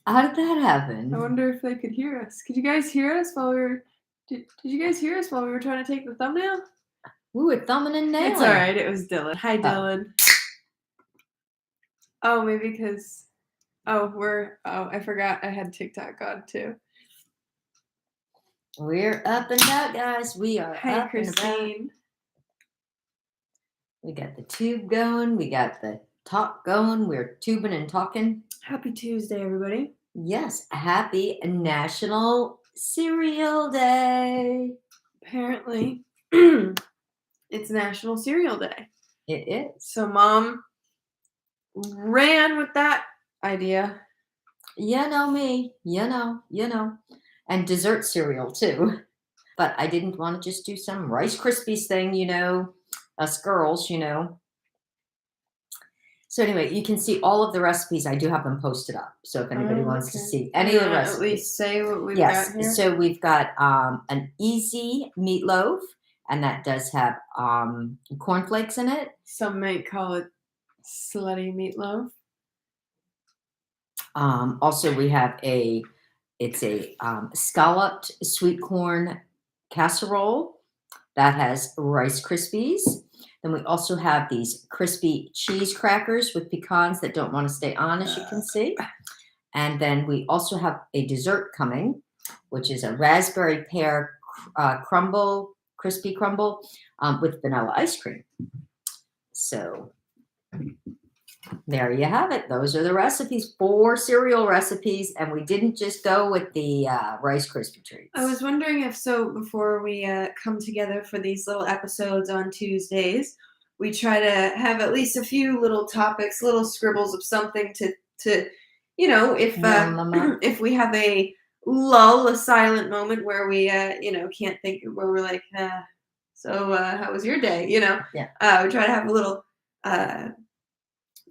How did that happen? I wonder if they could hear us. Could you guys hear us while we were... Did you guys hear us while we were trying to take the thumbnail? We were thumbing and nailing. It's alright, it was Dylan. Hi, Dylan. Oh, maybe because... I forgot I had TikTok on, too. We're up and about, guys. We are Hi, up Christine. and about. We got the tube going. We got the talk going. We're tubing and talking. Happy Tuesday, everybody. Yes, happy National Cereal Day. Apparently, it's National Cereal Day. It is. So Mom ran with that idea. You know me. You know. And dessert cereal, too. But I didn't want to just do some Rice Krispies thing, us girls, So anyway, you can see all of the recipes. I do have them posted up. So if anybody wants to see any of the recipes. At least say what we've got here. So we've got an easy meatloaf, and that does have cornflakes in it. Some might call it slutty meatloaf. Also, we have it's a scalloped sweet corn casserole that has Rice Krispies. Then we also have these crispy cheese crackers with pecans that don't want to stay on, as you can see. And then we also have a dessert coming, which is a raspberry pear crispy crumble with vanilla ice cream. So there you have it. Those are the recipes, 4 cereal recipes, and we didn't just go with the Rice Krispie treats. I was wondering if before we come together for these little episodes on Tuesdays, we try to have at least a few little topics, little scribbles of something to if we have a lull, a silent moment where we can't think, where we're like, so how was your day? Yeah. We try to have a little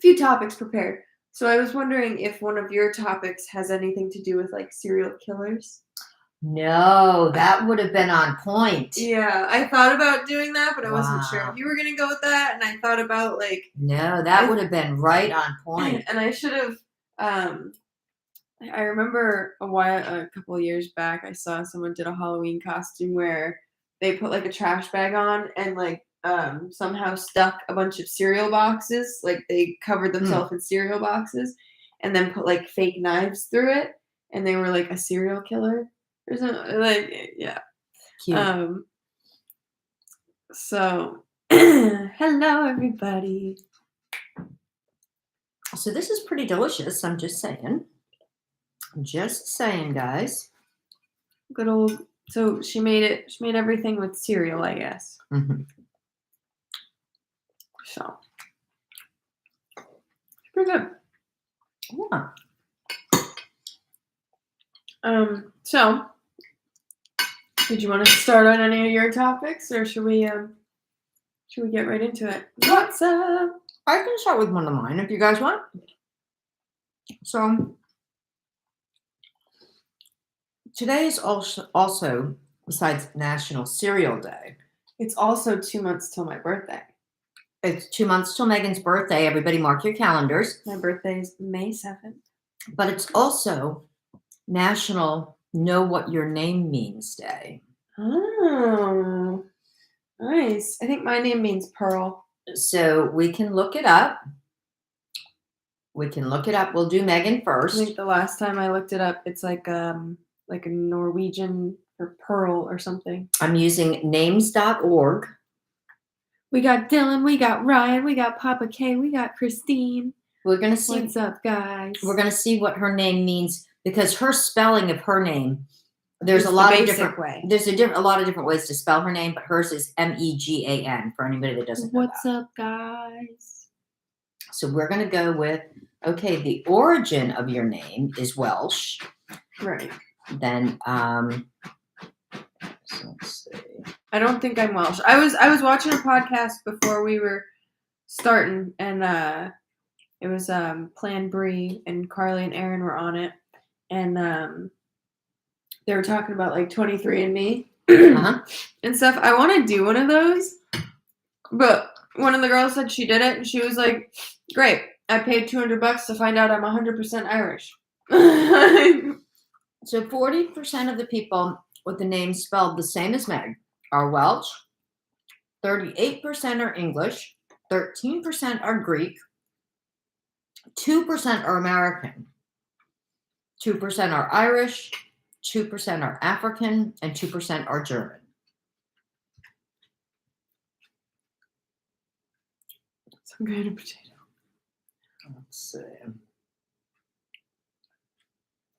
few topics prepared. So I was wondering if one of your topics has anything to do with like serial killers. No, that would have been on point. Yeah, I thought about doing that, but I wasn't sure if you were going to go with that. And I thought about No, that would have been right on point. And I should have. I remember a couple of years back, I saw someone did a Halloween costume where they put like a trash bag on and somehow stuck a bunch of cereal boxes, like they covered themselves in cereal boxes, and then put like fake knives through it, and they were like a serial killer or something. Yeah. Cute. So, hello everybody. So this is pretty delicious. I'm just saying. Guys. Good old. So she made everything with cereal, I guess. Mm-hmm. So, pretty good. Yeah. So, did you want to start on any of your topics, or should we get right into it? What's up? I can start with one of mine if you guys want. So, today is also, besides National Cereal Day, it's also 2 months till my birthday. It's 2 months till Megan's birthday. Everybody mark your calendars. My birthday is May 7th. But it's also National Know What Your Name Means Day. Oh, nice. I think my name means Pearl. So we can look it up. We'll do Megan first. I think the last time I looked it up, it's like a Norwegian for pearl or something. I'm using names.org. We got Dylan, we got Ryan, we got Papa K, we got Christine. We're going to see. What's up, guys? We're going to see what her name means, because her spelling of her name, there's a lot of different way. There's a lot of different ways to spell her name, but hers is Megan for anybody that doesn't know. What's up, guys? So we're going to go with, the origin of your name is Welsh. Right. Then, so let's see. I don't think I'm Welsh. I was watching a podcast before we were starting, and it was Plan Brie, and Carly and Aaron were on it, and they were talking about like 23andMe and stuff. I want to do one of those, but one of the girls said she did it, and she was like, "Great, I paid $200 to find out I'm 100% Irish." So 40% of the people with the name spelled the same as Meg are Welsh, 38% are English, 13% are Greek, 2% are American, 2% are Irish, 2% are African, and 2% are German. Some kind of potato. Let's see.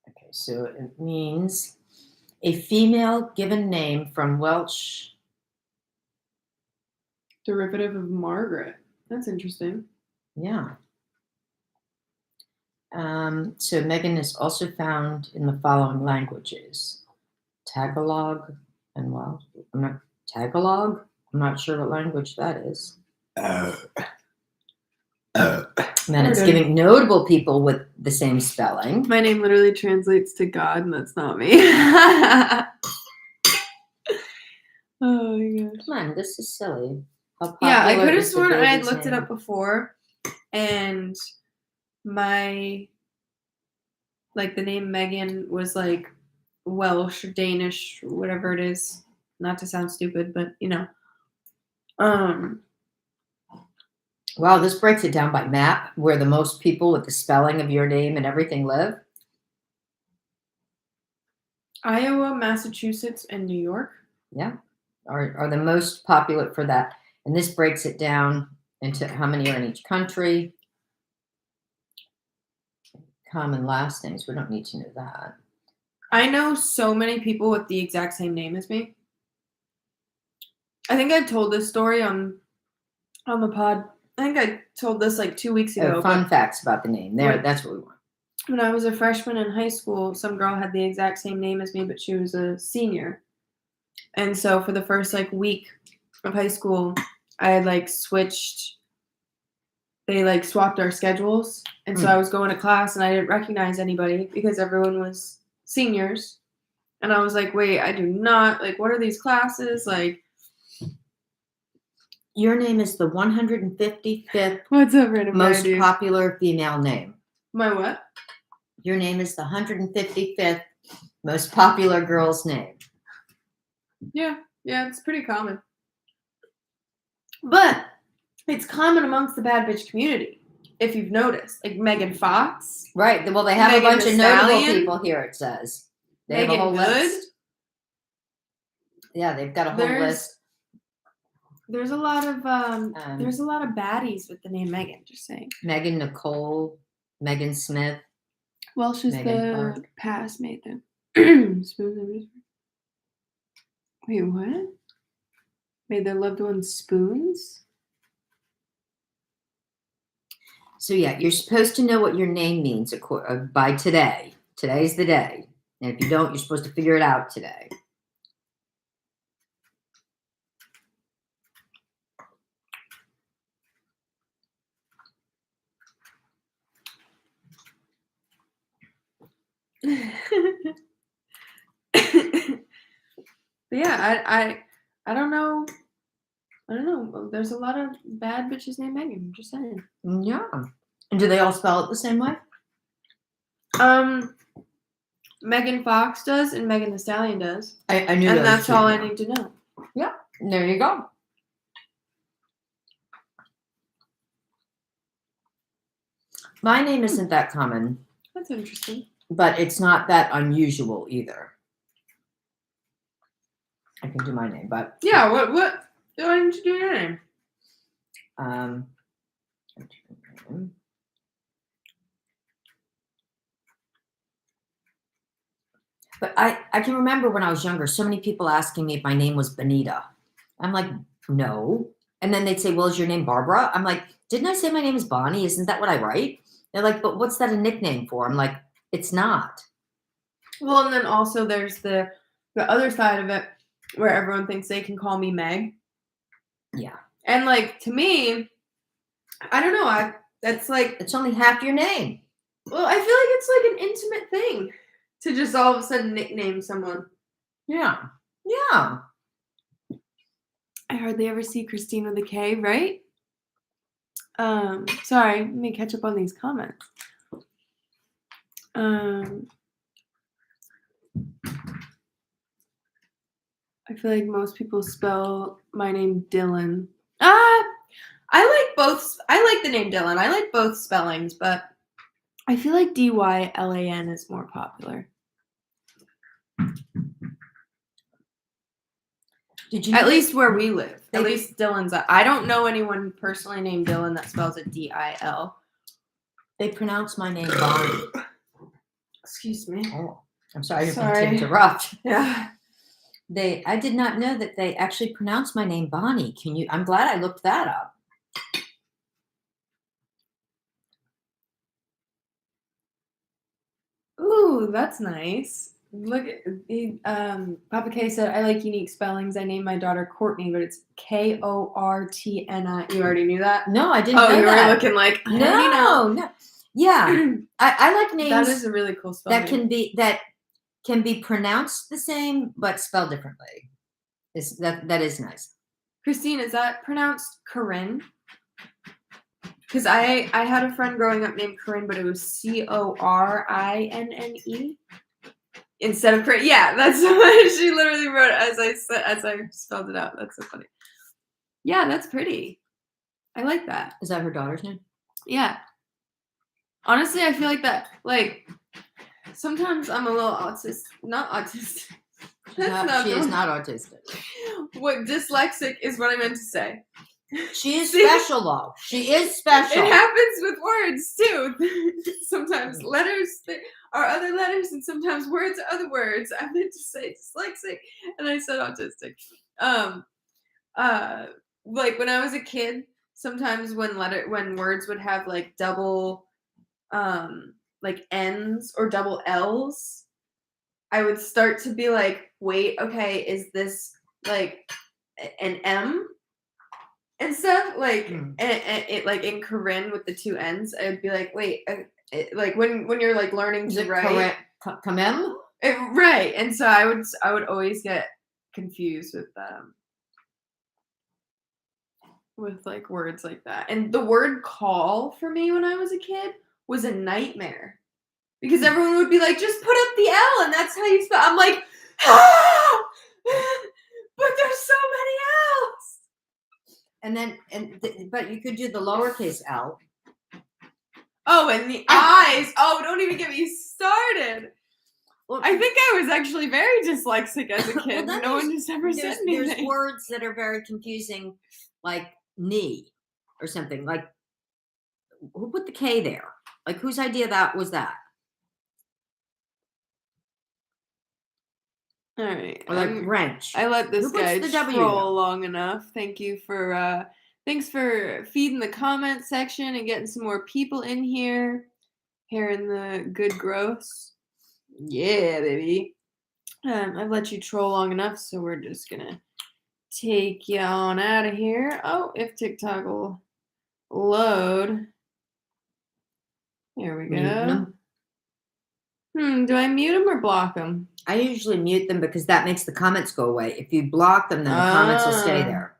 Okay, so it means a female given name from Welsh. Derivative of Margaret. That's interesting. Yeah. So Megan is also found in the following languages: Tagalog and Welsh. Tagalog. I'm not sure what language that is. And then it's Pardon. giving notable people with the same spelling. My name literally translates to God, and that's not me. Oh my gosh. Come on, this is silly. How Yeah, I popular could have is the sworn I had baby's looked it name? up before, and my the name Megan was like Welsh or Danish, whatever it is. Not to sound stupid, but Wow, this breaks it down by map, where the most people with the spelling of your name and everything live. Iowa, Massachusetts, and New York. Yeah, are the most popular for that. And this breaks it down into how many are in each country. Common last names. We don't need to know that. I know so many people with the exact same name as me. I think I told this story on the pod. I think I told this like 2 weeks ago. Fun facts about the name. That's what we want. When I was a freshman in high school, some girl had the exact same name as me, but she was a senior. And so for the first week of high school, I had switched. They swapped our schedules, and so I was going to class, and I didn't recognize anybody because everyone was seniors. And I was like, wait, I do not, what are these classes? Your name is the 155th What's up, random most guy, dude? popular female name. My what? Your name is the 155th most popular girl's name. Yeah, it's pretty common. But it's common amongst the bad bitch community, if you've noticed. Like Megan Fox. Right. Well, they have Megan a bunch Thee of notable Stallion. people here, it says. They Megan have a whole Good. list. Yeah, they've got a whole list. There's a lot of baddies with the name Megan, just saying. Megan Nicole, Megan Smith. Welsh is Megan the Clark. past made them. Wait, what? Made their loved ones spoons? So yeah, you're supposed to know what your name means by today. Today's the day. And if you don't, you're supposed to figure it out today. But yeah, I don't know. I don't know. There's a lot of bad bitches named Megan. I'm just saying. Yeah. And do they all spell it the same way? Megan Fox does, and Megan Thee Stallion does. I knew. And that's all I need to know. Yeah. There you go. My name isn't that common. That's interesting. But it's not that unusual either. I can do my name, but yeah. What? Why didn't you do your name? But I can remember when I was younger, so many people asking me if my name was Benita. I'm like, no. And then they'd say, well, is your name Barbara? I'm like, didn't I say my name is Bonnie? Isn't that what I write? They're like, but what's that a nickname for? I'm like, it's not. Well, and then also there's the other side of it where everyone thinks they can call me Meg. Yeah. And to me, I don't know. That's it's only half your name. Well, I feel like it's an intimate thing to just all of a sudden nickname someone. Yeah. Yeah. I hardly ever see Christine with a K, right? Sorry, let me catch up on these comments. I feel like most people spell my name Dylan. I like both. I like the name Dylan. I like both spellings, but I feel like Dylan is more popular. Did you At know least where we live. they- At least Dylan's. I don't know anyone personally named Dylan that spells it Dil. they pronounce my name Bonnie? Excuse me. Oh, I'm sorry to Sorry. interrupt. Yeah. I did not know that they actually pronounce my name Bonnie. I'm glad I looked that up. Ooh, that's nice. Look at Papa K said, I like unique spellings. I named my daughter Courtney, but it's Kortni. You already knew that? No, I didn't Oh, know you that. were looking like, I already know. No. Yeah. I like names That is a really cool spelling. that can be pronounced the same but spelled differently. That is nice. Christine, is that pronounced Corinne? Because I had a friend growing up named Corinne, but it was Corinne instead of Corinne. Yeah, that's what she literally wrote as I spelled it out. That's so funny. Yeah, that's pretty. I like that. Is that her daughter's name? Yeah. Honestly, I feel like that. Like sometimes I'm a little not autistic. She is not autistic. What dyslexic is what I meant to say. She is special, though. She is special. It happens with words too. Sometimes letters are other letters, and sometimes words are other words. I meant to say dyslexic, and I said autistic. Like when I was a kid, sometimes when words would have like double, like N's or double L's, I would start to be like, wait, okay, is this like an M? And stuff like it like in Corinne with the two N's, I'd be like, wait, like when you're like learning to write, Kamem? Right? And so I would always get confused with like words like that. And the word call for me when I was a kid was a nightmare because everyone would be like, just put up the L and that's how you spell. I'm like, ah! But there's so many L's. But you could do the lowercase L. Oh, and the eyes. Oh, don't even get me started. Well, I think I was actually very dyslexic as a kid. Well, no one just ever said anything. There's words that are very confusing, like knee or something. Like, who put the K there? Like, whose idea was that? All right. Or like wrench. I let this guy the troll long enough. Thank you for thanks for feeding the comment section and getting some more people in here. Hearing the good gross. Yeah, baby. I've let you troll long enough, so we're just gonna take you on out of here. Oh, if TikTok will load. There we go. Do I mute them or block them? I usually mute them because that makes the comments go away. If you block them, then the comments will stay there.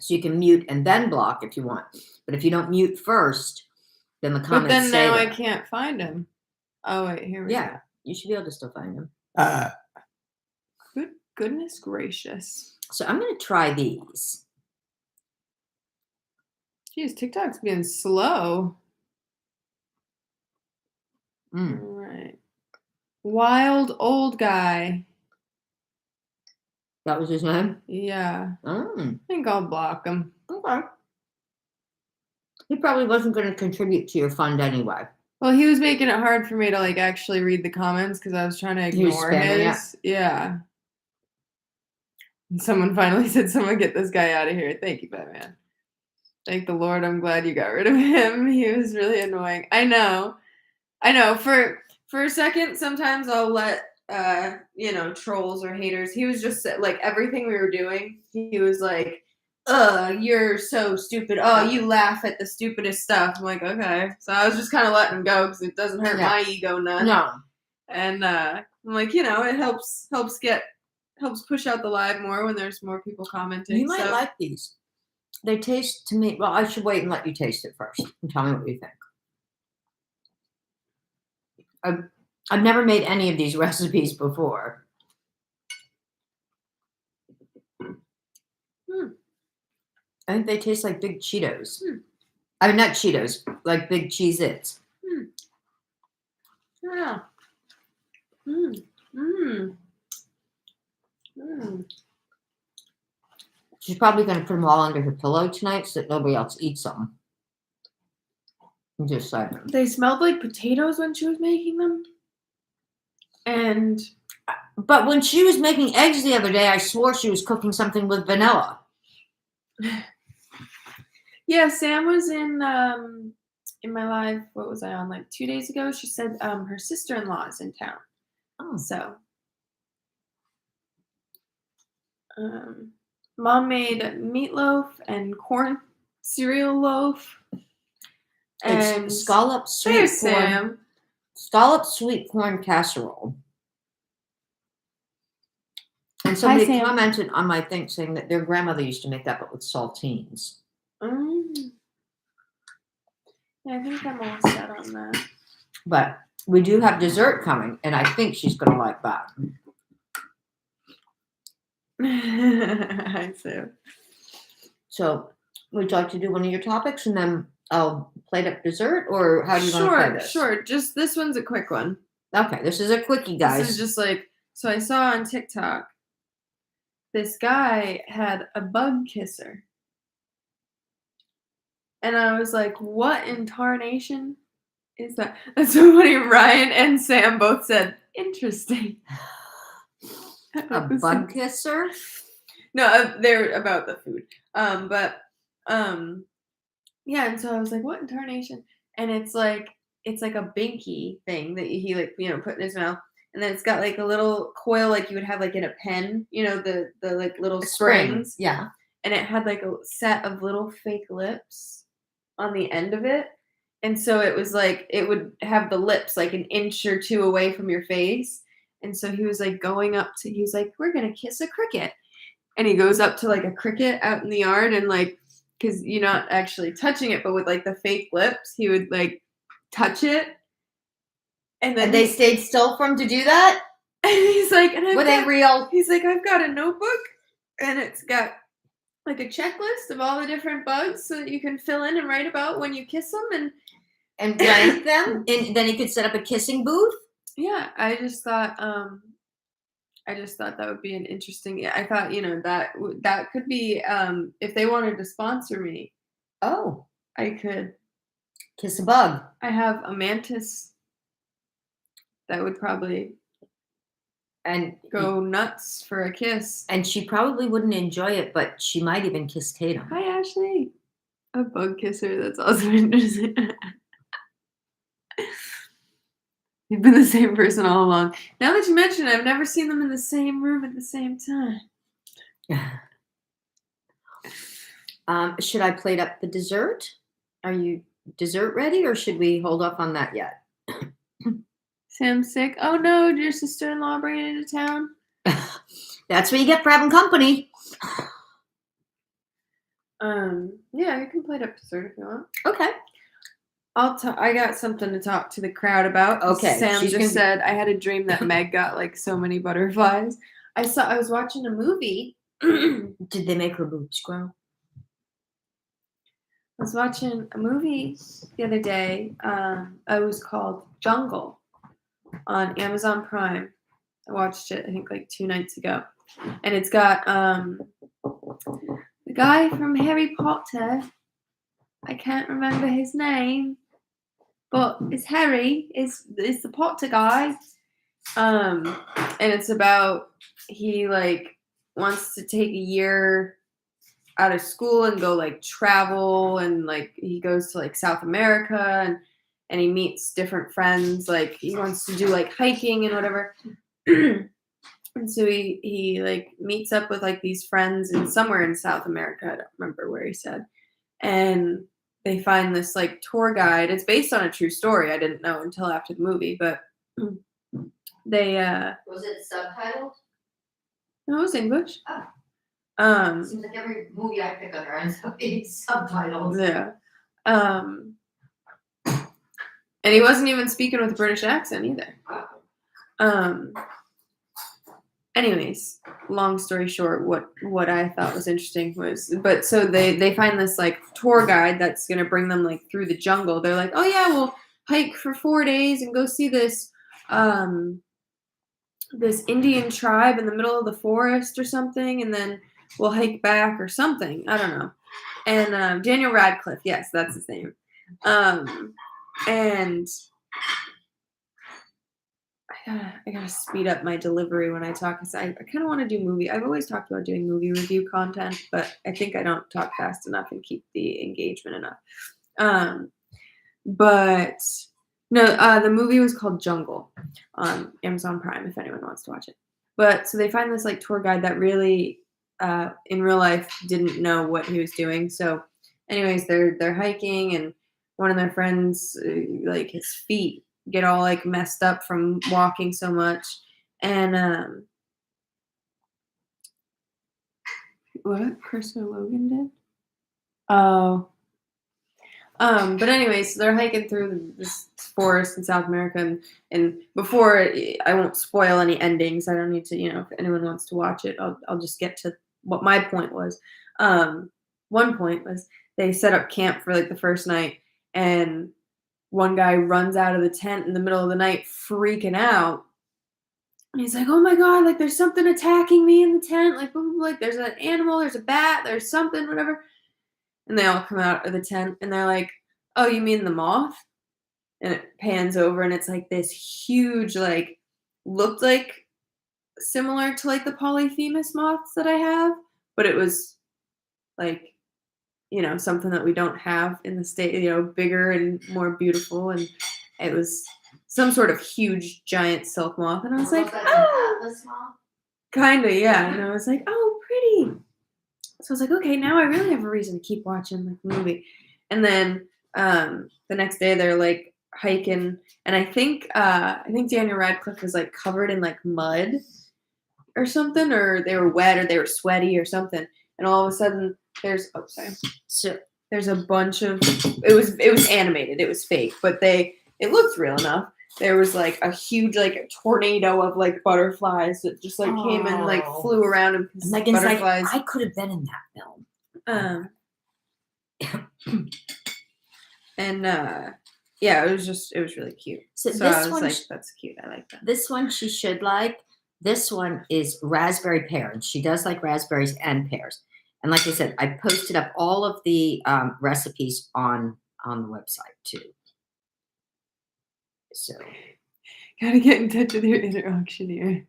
So you can mute and then block if you want. But if you don't mute first, then the comments stay there. But then now I can't find them. Oh, wait, here we go. Yeah, you should be able to still find them. Goodness gracious. So I'm going to try these. Jeez, TikTok's being slow. All right. Wild old guy. That was his name? Yeah. I think I'll block him. Okay. He probably wasn't going to contribute to your fund anyway. Well, he was making it hard for me to like actually read the comments because I was trying to ignore his. Yeah. And someone finally said, "Someone get this guy out of here." Thank you, Batman. Thank the Lord, I'm glad you got rid of him. He was really annoying. I know. For a second, sometimes I'll let trolls or haters. He was just like everything we were doing. He was like, you're so stupid. Oh, you laugh at the stupidest stuff. I'm like, okay. So I was just kind of letting him go because it doesn't hurt my ego none. No. And I'm like, it helps push out the live more when there's more people commenting. You might like these. They taste to me. Well, I should wait and let you taste it first and tell me what you think. I've never made any of these recipes before. I think they taste like big Cheetos. I mean, not Cheetos, like big Cheez-Its. Yeah. She's probably going to put them all under her pillow tonight so that nobody else eats them. Just saying. They smelled like potatoes when she was making them. But when she was making eggs the other day, I swore she was cooking something with vanilla. Yeah, Sam was in my live. What was I on, like 2 days ago? She said her sister-in-law is in town. Oh. So Mom made meatloaf and corn cereal loaf. And It's scalloped sweet corn casserole. And somebody commented on my thing saying that their grandmother used to make that, but with saltines. Yeah, I think I'm all set on that. But we do have dessert coming, and I think she's going to like that. I see. So, would you like to do one of your topics, and then I'll plate up dessert, or how do you want to play this? Sure. Just this one's a quick one. Okay, this is a quickie, guys. This is just like, so I saw on TikTok, this guy had a bug kisser. And I was like, what in tarnation is that? That's so funny. Ryan and Sam both said, interesting. A bug kisser? No, they're about the food. Yeah, and so I was like, what in tarnation? And it's like a binky thing that he like, put in his mouth. And then it's got like a little coil like you would have like in a pen, the like little springs. Yeah. And it had like a set of little fake lips on the end of it. And so it was like, it would have the lips like an inch or two away from your face. And so he was like he was like, we're going to kiss a cricket. And he goes up to like a cricket out in the yard and like, because you're not actually touching it, but with like the fake lips, he would like touch it. And then they stayed still for him to do that? And he's like, were they real? He's like, I've got a notebook and it's got like a checklist of all the different bugs so that you can fill in and write about when you kiss them and rank them. And then he could set up a kissing booth. Yeah, I just thought that would be an interesting. I thought that could be if they wanted to sponsor me. Oh, I could kiss a bug. I have a mantis that would probably go nuts for a kiss. And she probably wouldn't enjoy it, but she might even kiss Tatum. Hi, Ashley. A bug kisser. That's also interesting. You've been the same person all along. Now that you mention it, I've never seen them in the same room at the same time. Should I plate up the dessert? Are you dessert ready, or should we hold off on that yet? Sam's sick. Oh no, did your sister-in-law bring it into town? That's what you get for having company. Yeah, you can plate up dessert if you want. Okay. I got something to talk to the crowd about. Okay. Sam said I had a dream that Meg got like so many butterflies. I was watching a movie. Did they make her boobs grow? I was watching a movie the other day. It was called Jungle on Amazon Prime. I watched it, I think, like 2 nights ago. And it's got the guy from Harry Potter. I can't remember his name, but it's Harry. It's the Potter guy. And it's about he like wants to take a year out of school and go like travel, and like he goes to like South America and he meets different friends. Like he wants to do like hiking and whatever. And so he like meets up with like these friends in somewhere in South America. I don't remember where he said. And they find this like tour guide. It's based on a true story. I didn't know until after the movie, but they was it subtitled? No, it was English. Oh. Seems like every movie I pick up ends up being subtitled. Yeah. And he wasn't even speaking with a British accent either. Anyways, long story short, what I thought was interesting was, but so they find this like tour guide that's gonna bring them like through the jungle. They're like, oh yeah, we'll hike for 4 days and go see this Indian tribe in the middle of the forest or something, and then we'll hike back or something. I don't know. And Daniel Radcliffe, yes, that's his name. And I gotta speed up my delivery when I talk. 'Cause I kind of want to do movie. I've always talked about doing movie review content, but I think I don't talk fast enough and keep the engagement enough. But no, the movie was called Jungle on Amazon Prime. If anyone wants to watch it. But so they find this like tour guide that really, in real life, didn't know what he was doing. So, anyways, they're hiking, and one of their friends, like his feet get all like messed up from walking so much, and what Christopher Logan did? Oh. But anyways, they're hiking through this forest in South America, and before I won't spoil any endings. I don't need to, if anyone wants to watch it, I'll just get to what my point was. One point was they set up camp for like the first night, and one guy runs out of the tent in the middle of the night, freaking out. And he's like, "Oh my god! Like there's something attacking me in the tent! Like, like there's an animal, there's a bat, there's something, whatever." And they all come out of the tent and they're like, "Oh, you mean the moth?" And it pans over and it's like this huge, like, looked like similar to like the polyphemus moths that I have, but it was like, something that we don't have in the state, bigger and more beautiful. And it was some sort of huge, giant silk moth. And I was like, oh, Atlas moth? kind of, yeah. And I was like, oh, pretty. So I was like, okay, now I really have a reason to keep watching the movie. And then the next day they're like hiking, and I think Daniel Radcliffe was like covered in like mud or something, or they were wet or they were sweaty or something. And all of a sudden so there's a bunch of it was animated, it was fake, but it looked real enough. There was like a huge like tornado of like butterflies that just like came and like flew around and Megan's butterflies. like, I could have been in that film. Yeah, it was really cute. So So this I was one, like, that's cute. I like that. this one she should like. This one is raspberry pear, and she does like raspberries and pears. And like I said, I posted up all of the recipes on the website too. So Gotta get in touch with your inner auctioneer.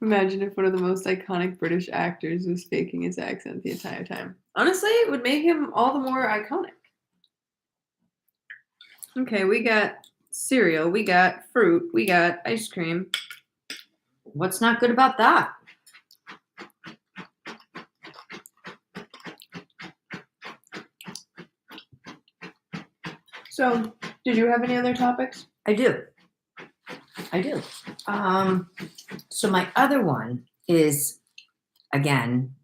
Imagine if one of the most iconic British actors was faking his accent the entire time. Honestly, it would make him all the more iconic. Okay, we got cereal, we got fruit, we got ice cream. what's not good about that? So, did you have any other topics? I do. So my other one is, again,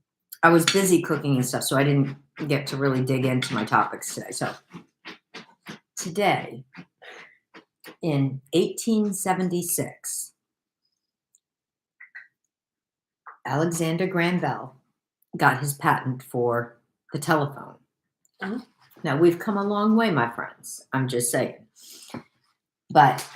I was busy cooking and stuff, so I didn't get to really dig into my topics today. So today, in 1876, Alexander Graham Bell got his patent for the telephone. Uh-huh. Now, we've come a long way, my friends. I'm just saying. But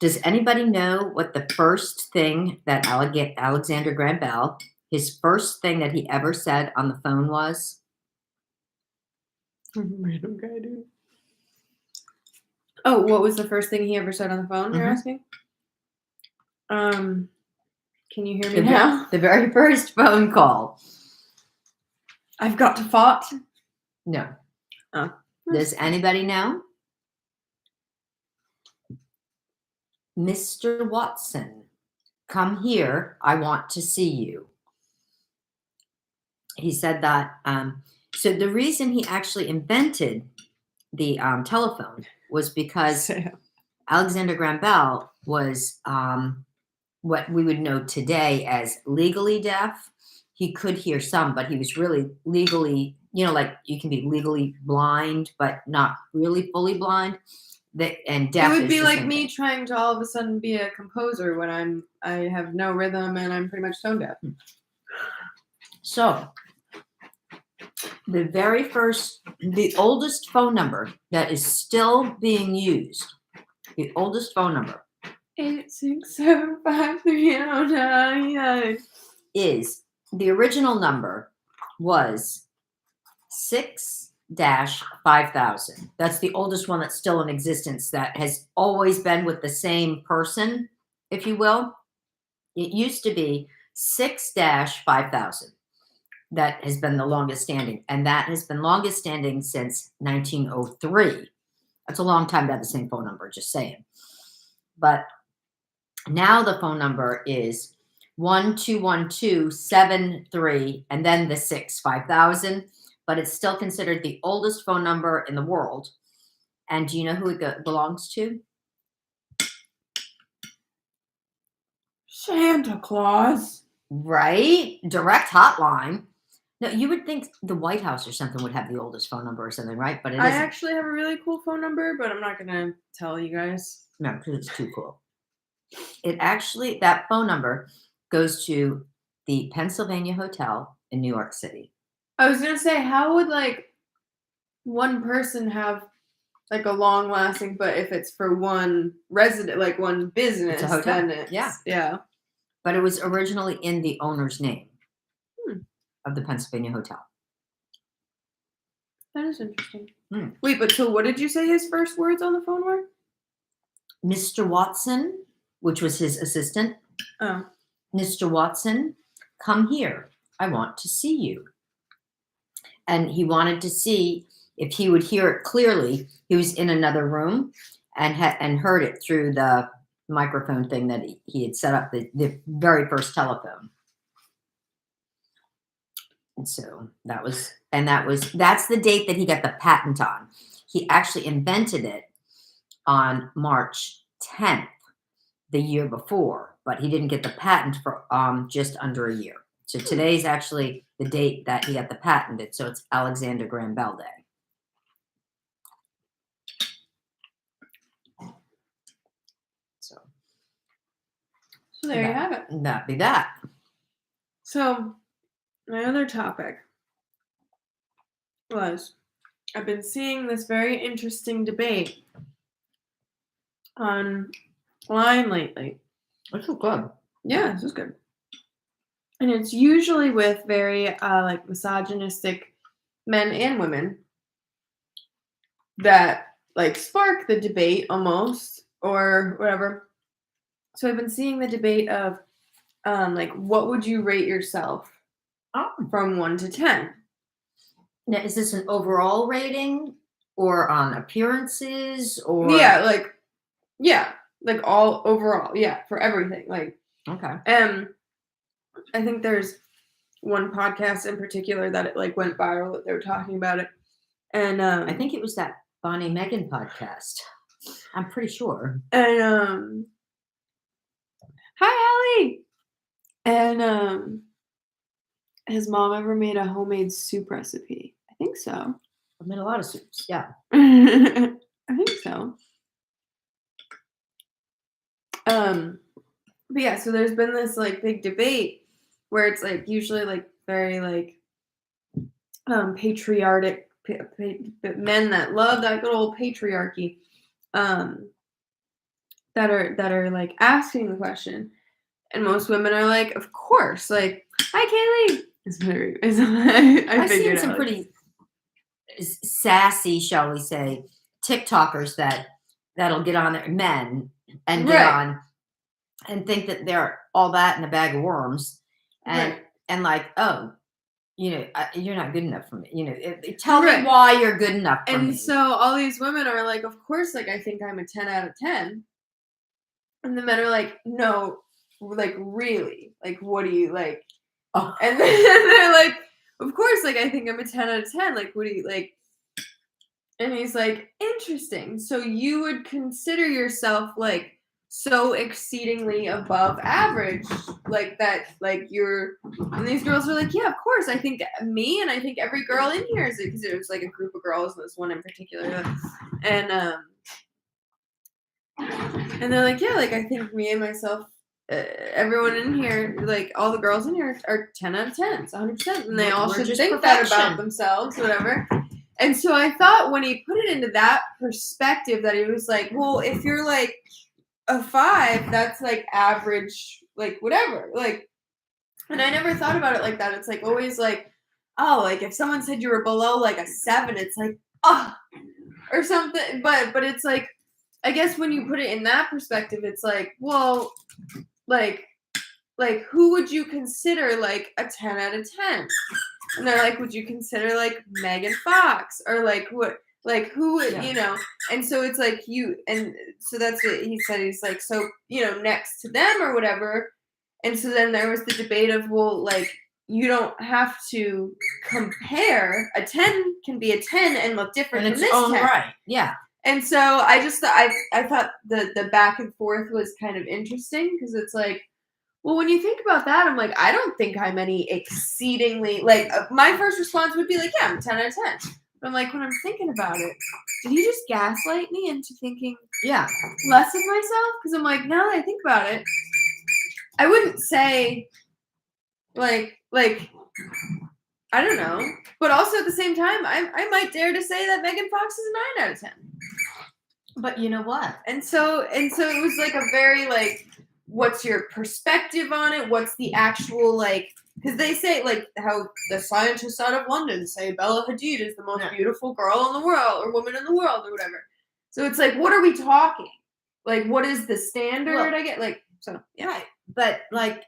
does anybody know what the first thing that Alexander Graham Bell, his first thing that he ever said on the phone was? Random guy, dude. Oh, what was the first thing he ever said on the phone, you're asking? Can you hear me now? The very first phone call. I've got to fart. No. Oh. Does anybody know? Mr. Watson, come here. I want to see you. He said that. So the reason he actually invented the telephone was because Alexander Graham Bell was what we would know today as legally deaf, he could hear some, but he was really legally, like you can be legally blind, but not really fully blind. And It deaf would is be the like same me thing. trying to all of a sudden be a composer when I have no rhythm and I'm pretty much tone deaf. So the oldest phone number that is still being used, the oldest phone number 8675309. is the original number was 6-5000. That's the oldest one that's still in existence that has always been with the same person, if you will. It used to be 6-5000. That has been the longest standing, and that has been longest standing since 1903. That's a long time to have the same phone number, just saying. But now the phone number is 121273 and then the 6-5000, but it's still considered the oldest phone number in the world. And do you know who it belongs to? Santa Claus. Right? Direct hotline. No, you would think the White House or something would have the oldest phone number or something, right? But it I isn't. actually have a really cool phone number, but I'm not gonna tell you guys. No, because it's too cool. That phone number goes to the Pennsylvania Hotel in New York City. I was gonna say, how would like one person have like a long lasting, but if it's for one resident, like one business, hotel. then it's Yeah. But it was originally in the owner's name of the Pennsylvania Hotel. That is interesting. Wait, but so what did you say his first words on the phone were? Mr. Watson, which was his assistant. Oh. Mr. Watson, come here. I want to see you. And he wanted to see if he would hear it clearly. He was in another room and heard it through the microphone thing that he had set up, the very first telephone. And so that's the date that he got the patent on. He actually invented it on March 10th, the year before, but he didn't get the patent for just under a year. So today's actually the date that he got the patented. So it's Alexander Graham Bell Day. So there you have it. That'd be that. So my other topic was I've been seeing this very interesting debate online lately. This is good. Yeah, this is good. And it's usually with very like misogynistic men and women that like spark the debate almost or whatever. So I've been seeing the debate of like what would you rate yourself from 1 to 10? Now, is this an overall rating or on appearances or like all overall, for everything. Like okay. I think there's one podcast in particular that it like went viral that they were talking about it. And I think it was that Bonnie Megan podcast. I'm pretty sure. And hi Allie. And has mom ever made a homemade soup recipe? I think so. I've made a lot of soups, yeah. I think so. But yeah, so there's been this like big debate where it's like usually like very like patriotic men that love that good old patriarchy that are like asking the question, and most women are like, of course, like, hi Kaylee. I've seen some pretty sassy, shall we say, TikTokers that'll get on there, men, and get on and think that they're all that in a bag of worms, and like, oh, you're not good enough for me. Tell me why you're good enough for me. And so all these women are like, of course, like I think I'm a 10 out of 10, and the men are like, no, like really, like what do you like? Oh. And then they're like, of course, like I think I'm a 10 out of 10. Like what do you like? And he's like, interesting. So you would consider yourself like so exceedingly above average, like that, like you're, and these girls were like, yeah, of course, I think me and I think every girl in here is, because it was like a group of girls, this one in particular, and and they're like, yeah, like I think me and myself, everyone in here, like all the girls in here are 10 out of 10, 100%, and they all We're should just think that about perfection. themselves, whatever. And so I thought when he put it into that perspective, that he was like, well, if you're like a 5, that's like average, like whatever, like. And I never thought about it like that. It's like always like, oh, like if someone said you were below like a 7, it's like, oh, or something. But it's like, I guess when you put it in that perspective, it's like, well, like who would you consider like a 10 out of 10? And they're like, would you consider like Megan Fox, or like what, like who would, Yeah. And so it's like you, and so that's what he said. He's like, so next to them or whatever. And so then there was the debate of, well, like you don't have to compare. A 10 can be a 10 and look different In from its this own 10. right. Yeah. And so I thought the back and forth was kind of interesting, because it's like, well, when you think about that, I'm like, I don't think I'm any exceedingly, like, my first response would be like, yeah, I'm 10 out of 10. But I'm like, when I'm thinking about it, did he just gaslight me into thinking Yeah. less of myself? Because I'm like, now that I think about it, I wouldn't say like I don't know. But also at the same time, I might dare to say that Megan Fox is a 9 out of 10. But you know what? And so it was like a very like, what's your perspective on it? What's the actual like? Because they say like how the scientists out of London say Bella Hadid is the most beautiful girl in the world, or woman in the world, or whatever. So it's like, what are we talking? Like, what is the standard? Well, I get like, so yeah. Right. But like,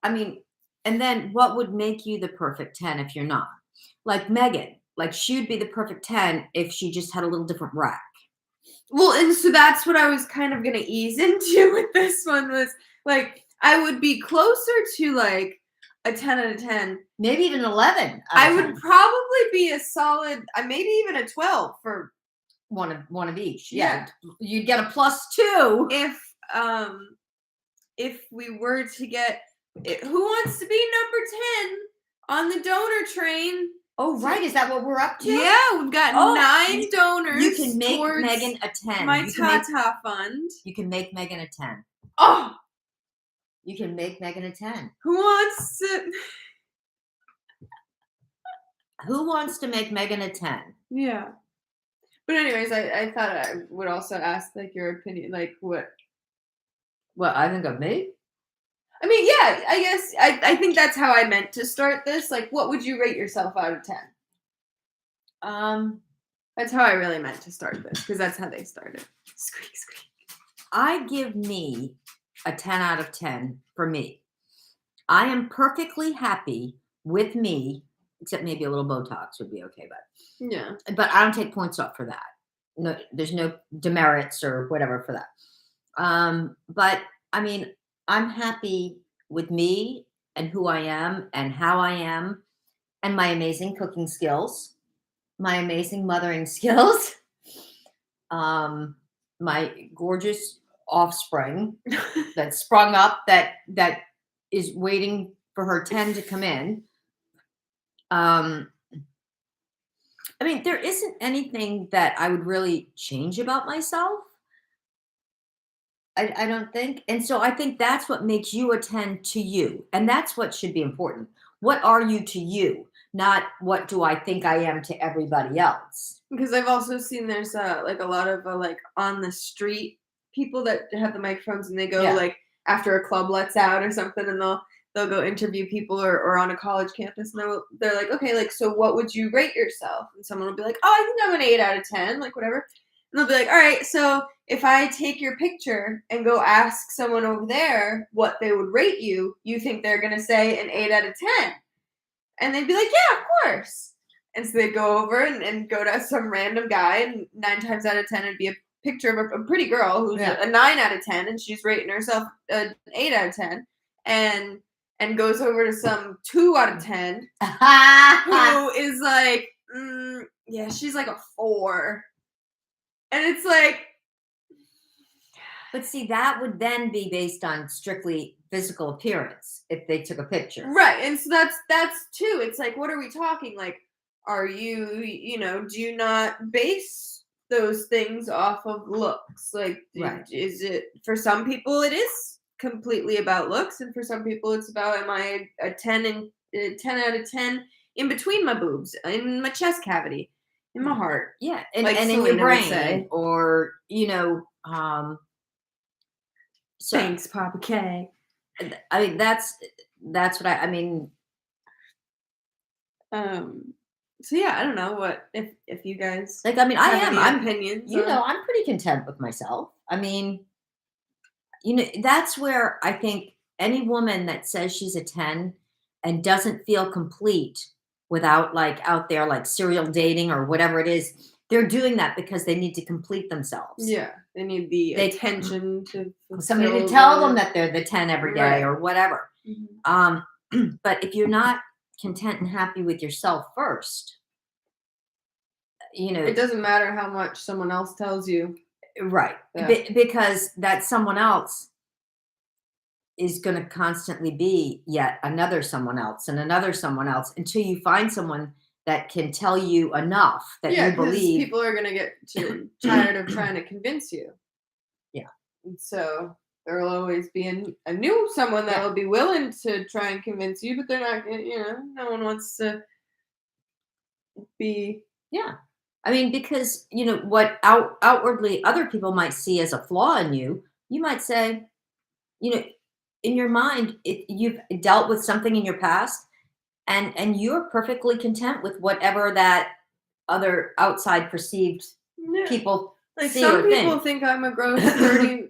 I mean, and then what would make you the perfect 10 if you're not? Like Megan, like she would be the perfect 10 if she just had a little different rack. Well, and so that's what I was kind of gonna ease into with this one, was like I would be closer to like a 10 out of 10. Maybe even 11. I would probably be a solid, maybe even a 12 for one of each. Yeah. You'd get a +2. If we were to get, who wants to be number 10 on the donor train? Oh, right. Is that what we're up to? Yeah, we've got 9 donors. You can make Megan a 10. My Tata fund. You can make Megan a 10. Oh, you can make Megan a 10. Who wants to? Who wants to make Megan a 10? Yeah. But anyways, I thought I would also ask like your opinion, like what? What I think of me? I mean, yeah, I guess I think that's how I meant to start this. Like, what would you rate yourself out of 10? That's how I really meant to start this, because that's how they started. Squeak, squeak. I give me a 10 out of 10 for me. I am perfectly happy with me, except maybe a little Botox would be okay, Yeah. But I don't take points off for that. No, there's no demerits or whatever for that. But I mean, I'm happy with me and who I am and how I am, and my amazing cooking skills, my amazing mothering skills, my gorgeous offspring that sprung up that is waiting for her 10 to come in. I mean, there isn't anything that I would really change about myself. I don't think. And so I think that's what makes you a 10 to you. And that's what should be important. What are you to you? Not what do I think I am to everybody else. Because I've also seen there's like a lot of like on the street people that have the microphones, and they go like after a club lets out or something, and they'll go interview people, or on a college campus, and they're like, okay, like, so what would you rate yourself? And someone will be like, oh, I think I'm an 8 out of 10, like whatever. And they'll be like, all right, so if I take your picture and go ask someone over there what they would rate you, you think they're going to say an 8 out of 10? And they'd be like, yeah, of course. And so they'd go over and go to some random guy, and 9 times out of 10 it'd be a picture of a pretty girl who's a 9 out of 10, and she's rating herself an 8 out of 10, and goes over to some 2 out of 10 who is like, yeah, she's like a 4. And it's like, But see, that would then be based on strictly physical appearance if they took a picture. Right. And so that's too. It's like, what are we talking? Like, are you know, do you not base those things off of looks? Like, Right. is it for some people it is completely about looks, and for some people it's about, am I a 10 out of 10 in between my boobs, in my chest cavity, in my heart, Yeah, like and in your Selena would brain, say. or so Thanks, Papa K. I mean that's what I mean. So yeah, I don't know what if you guys Like, I mean, I have am. any I'm, opinions on. I'm pretty content with myself. I mean, that's where I think any woman that says she's a 10 and doesn't feel complete without like out there like serial dating or whatever it is, they're doing that because they need to complete themselves. Yeah, they need the They attention to somebody to fulfill tell them the- that they're the 10 every day Right. or whatever. Mhm. But if you're not content and happy with yourself first, It doesn't matter how much someone else tells you. right. Yeah. Because that someone else is going to constantly be yet another someone else and another someone else until you find someone that can tell you enough that Yeah, you because believe. people are gonna get too tired of trying to convince you. Yeah. And so there will always be a new someone that will be willing to try and convince you, but they're not. No one wants to be. Yeah. I mean, because, what outwardly other people might see as a flaw in you, you might say, you know, in your mind, you've dealt with something in your past and you're perfectly content with whatever that other outside perceived Yeah. people Like see some or people think. think I'm a gross, dirty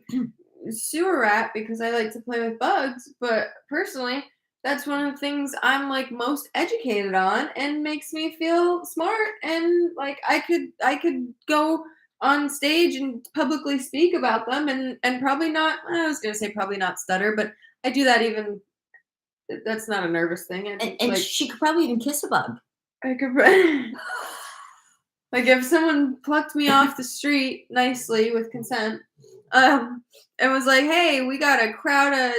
sewer rat because I like to play with bugs, but personally, that's one of the things I'm like most educated on and makes me feel smart, and like I could go on stage and publicly speak about them, and probably not, I was going to say probably not stutter, but I do that even, that's not a nervous thing. And Like she could probably even kiss a bug. I could like if someone plucked me off the street nicely with consent, and was like, "Hey, we got a crowd of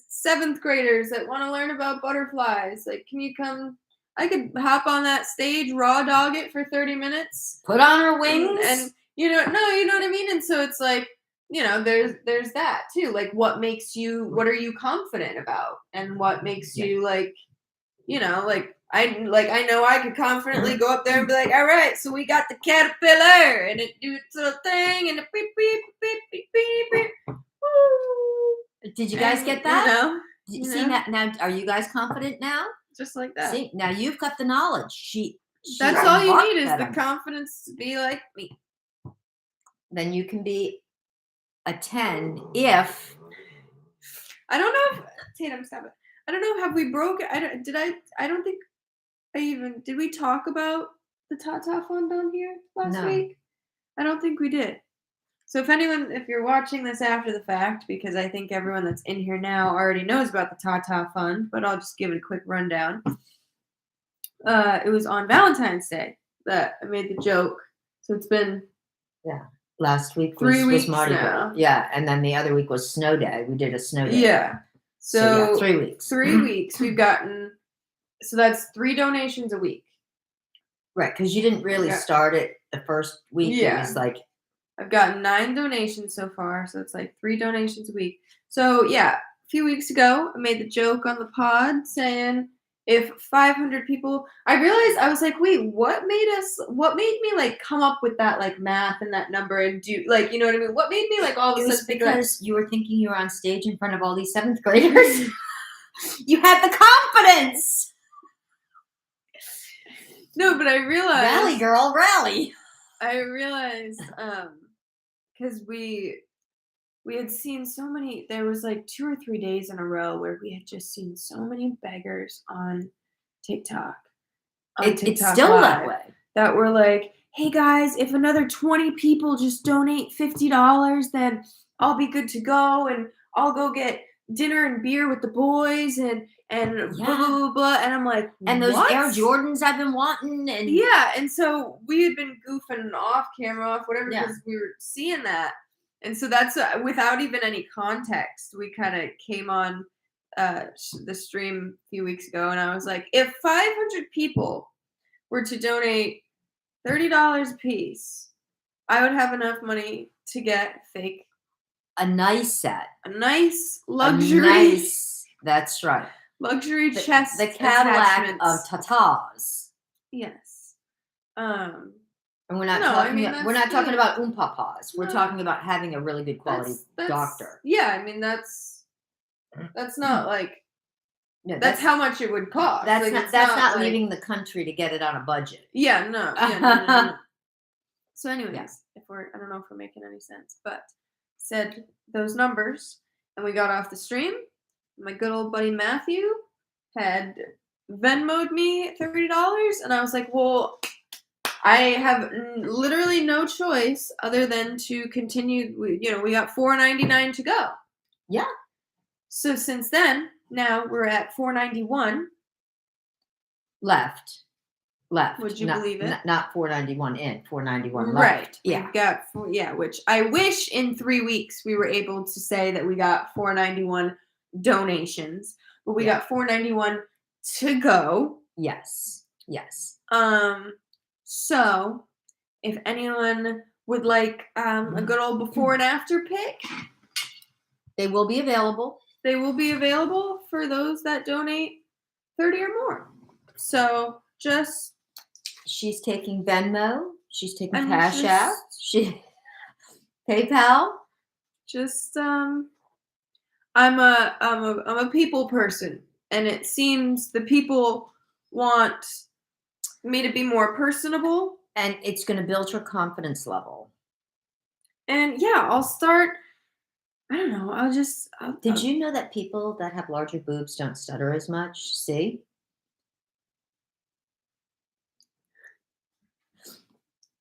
seventh graders that want to learn about butterflies. Like, can you come?" I could hop on that stage, raw dog it for 30 minutes, Put on her wings. and no, you know what I mean. And so it's like, there's that too. Like, what are you confident about, and what makes you like, like I know I could confidently go up there and be like, all right, so we got the caterpillar and it do its little thing and the beep beep beep beep beep beep. Woo. Did you guys get that? See, know? now are you guys confident now? Just like that. See, now you've got the knowledge. She That's all you embarked need is that the on- confidence to be like me. Then you can be a 10 if I don't know if Tatum, stop it. I don't know. Have we broke? I don't think did we talk about the Tata Fund on here last No. week? I don't think we did. So if you're watching this after the fact, because I think everyone that's in here now already knows about the Tata Fund, but I'll just give it a quick rundown. It was on Valentine's Day that I made the joke. So it's been last week 3 weeks was Mardi now. Gras. Yeah, and then the other week was snow day. We did a snow day. Yeah. So, 3 weeks. 3 weeks we've gotten. So that's 3 donations a week. Right, because you didn't really start it the first week. Yeah. It was like I've gotten 9 donations so far, so it's like 3 donations a week. So yeah, a few weeks ago, I made the joke on the pod saying if 500 people, I realized I was like, wait, what made me like come up with that like math and that number and do like, you know what I mean? What made me like all of a it sudden was think that? because you were thinking you were on stage in front of all these 7th graders. You had the confidence. No, but I realized Rally, girl, rally. I realized because we had seen so many, there was like 2 or 3 days in a row where we had just seen so many beggars on TikTok. It's still Live, that way. that were like, hey guys, if another 20 people just donate $50, then I'll be good to go and I'll go get dinner and beer with the boys and blah, blah, blah, blah. And I'm like, and those what? Air Jordans I've been wanting. And yeah, and so we had been goofing off camera, off whatever, Yeah. because we were seeing that. And so that's without even any context. We kind of came on the stream a few weeks ago, and I was like, if 500 people were to donate $30 a piece, I would have enough money to get fake A nice set. a nice A luxury nice, that's right. luxury chest The Cadillac of attachments. tatas. Yes. And we're not No, I talking mean, we're not that's talking the- about papas. We're No. talking about having a really good quality that's doctor. Yeah, I mean that's not like No, that's how much it would cost. that's Like, not it's that's not like, leaving the country to get it on a budget. Yeah, no. No. So anyways, I don't know if we're making any sense, but said those numbers, and we got off the stream. My good old buddy Matthew had Venmoed me $30, and I was like, well, I have literally no choice other than to continue. We got $4.99 to go. Yeah. So since then, now we're at $4.91 left. Would you not, believe it? Not $4.91 in, $4.91 left. Right. Yeah. We've got which I wish in 3 weeks we were able to say that we got $4.91 donations, but we got $4.91 to go. Yes. So if anyone would like a good old before and after pic, they will be available. They will be available for those that donate 30 or more. So just she's taking Venmo. She's taking I'm Cash just- App. She PayPal. Just I'm a people person, and it seems the people want me to be more personable, and it's going to build her confidence level. And yeah, I'll start. I don't know. Did you know that people that have larger boobs don't stutter as much? See?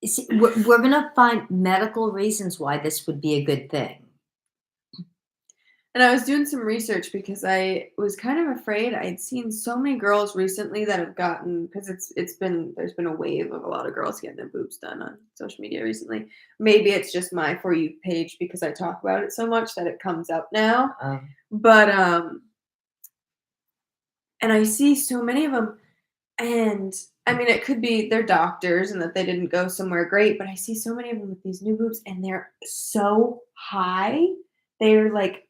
See, we're going to find medical reasons why this would be a good thing. And I was doing some research because I was kind of afraid. I'd seen so many girls recently that have gotten, because there's been a wave of a lot of girls getting their boobs done on social media recently. Maybe it's just my For You page because I talk about it so much that it comes up now. But and I see so many of them, and I mean, it could be they're doctors and that they didn't go somewhere great, but I see so many of them with these new boobs, and they're so high. They're like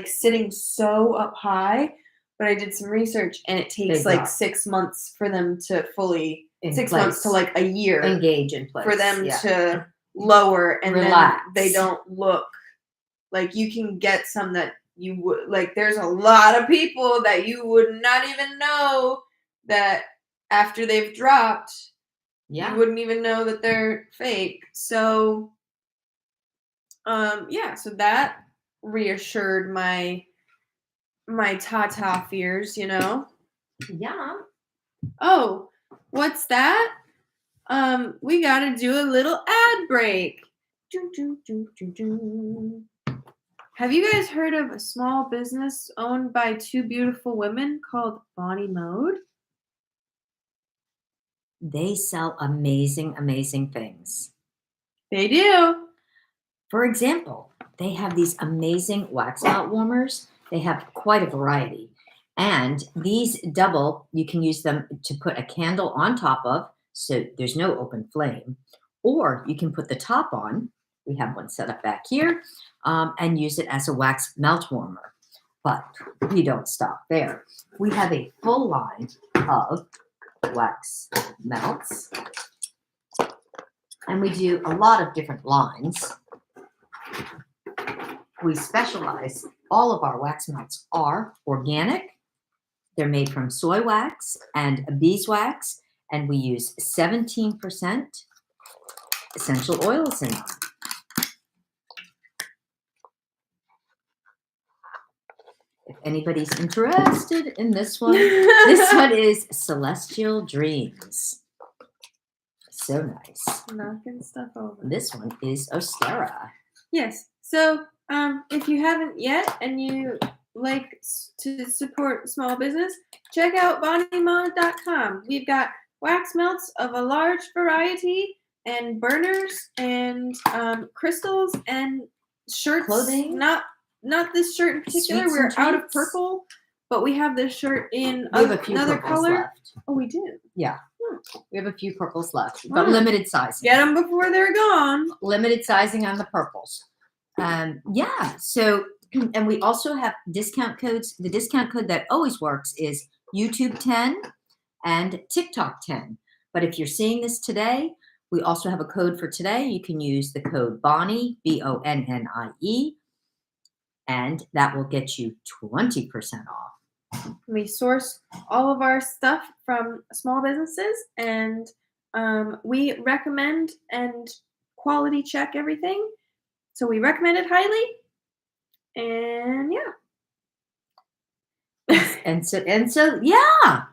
sitting so up high. But I did some research, and it takes like 6 months for them to fully 6 months to like a year engage in place for them to lower, and relax. Then they don't look like you can get some that you would like. There's a lot of people that you would not even know that after they've dropped, you wouldn't even know that they're fake. So, so that reassured my Tata fears, Yeah. Oh, what's that? We gotta do a little ad break. Have you guys heard of a small business owned by two beautiful women called Bonnie Mode? They sell amazing, amazing things. They do. For example, they have these amazing wax melt warmers. They have quite a variety. And these double, you can use them to put a candle on top of, so there's no open flame. Or you can put the top on. We have one set up back here, and use it as a wax melt warmer. But we don't stop there. We have a full line of wax melts. And we do a lot of different lines. We specialize. All of our wax melts are organic. They're made from soy wax and beeswax, and we use 17% essential oils in them. If anybody's interested in this one, this one is Celestial Dreams. So nice. Knocking stuff over. This one is Ostera. Yes. So, if you haven't yet and you like to support small business, check out bonniemode.com. We've got wax melts of a large variety and burners and crystals and shirts, Clothing? not this shirt in particular. Sweets We're and out of treats? purple, but we have this shirt in We have a few another purples color. left. Oh, we do. Yeah. Hmm. We have a few purples left, but Hmm. limited sizing. Get them before they're gone. Limited sizing on the purples. Yeah. So, and we also have discount codes. The discount code that always works is YouTube 10 and TikTok 10. But if you're seeing this today, we also have a code for today. You can use the code Bonnie, BONNIE, and that will get you 20% off. We source all of our stuff from small businesses, and we recommend and quality check everything. So we recommend it highly, and yeah. And so, yeah.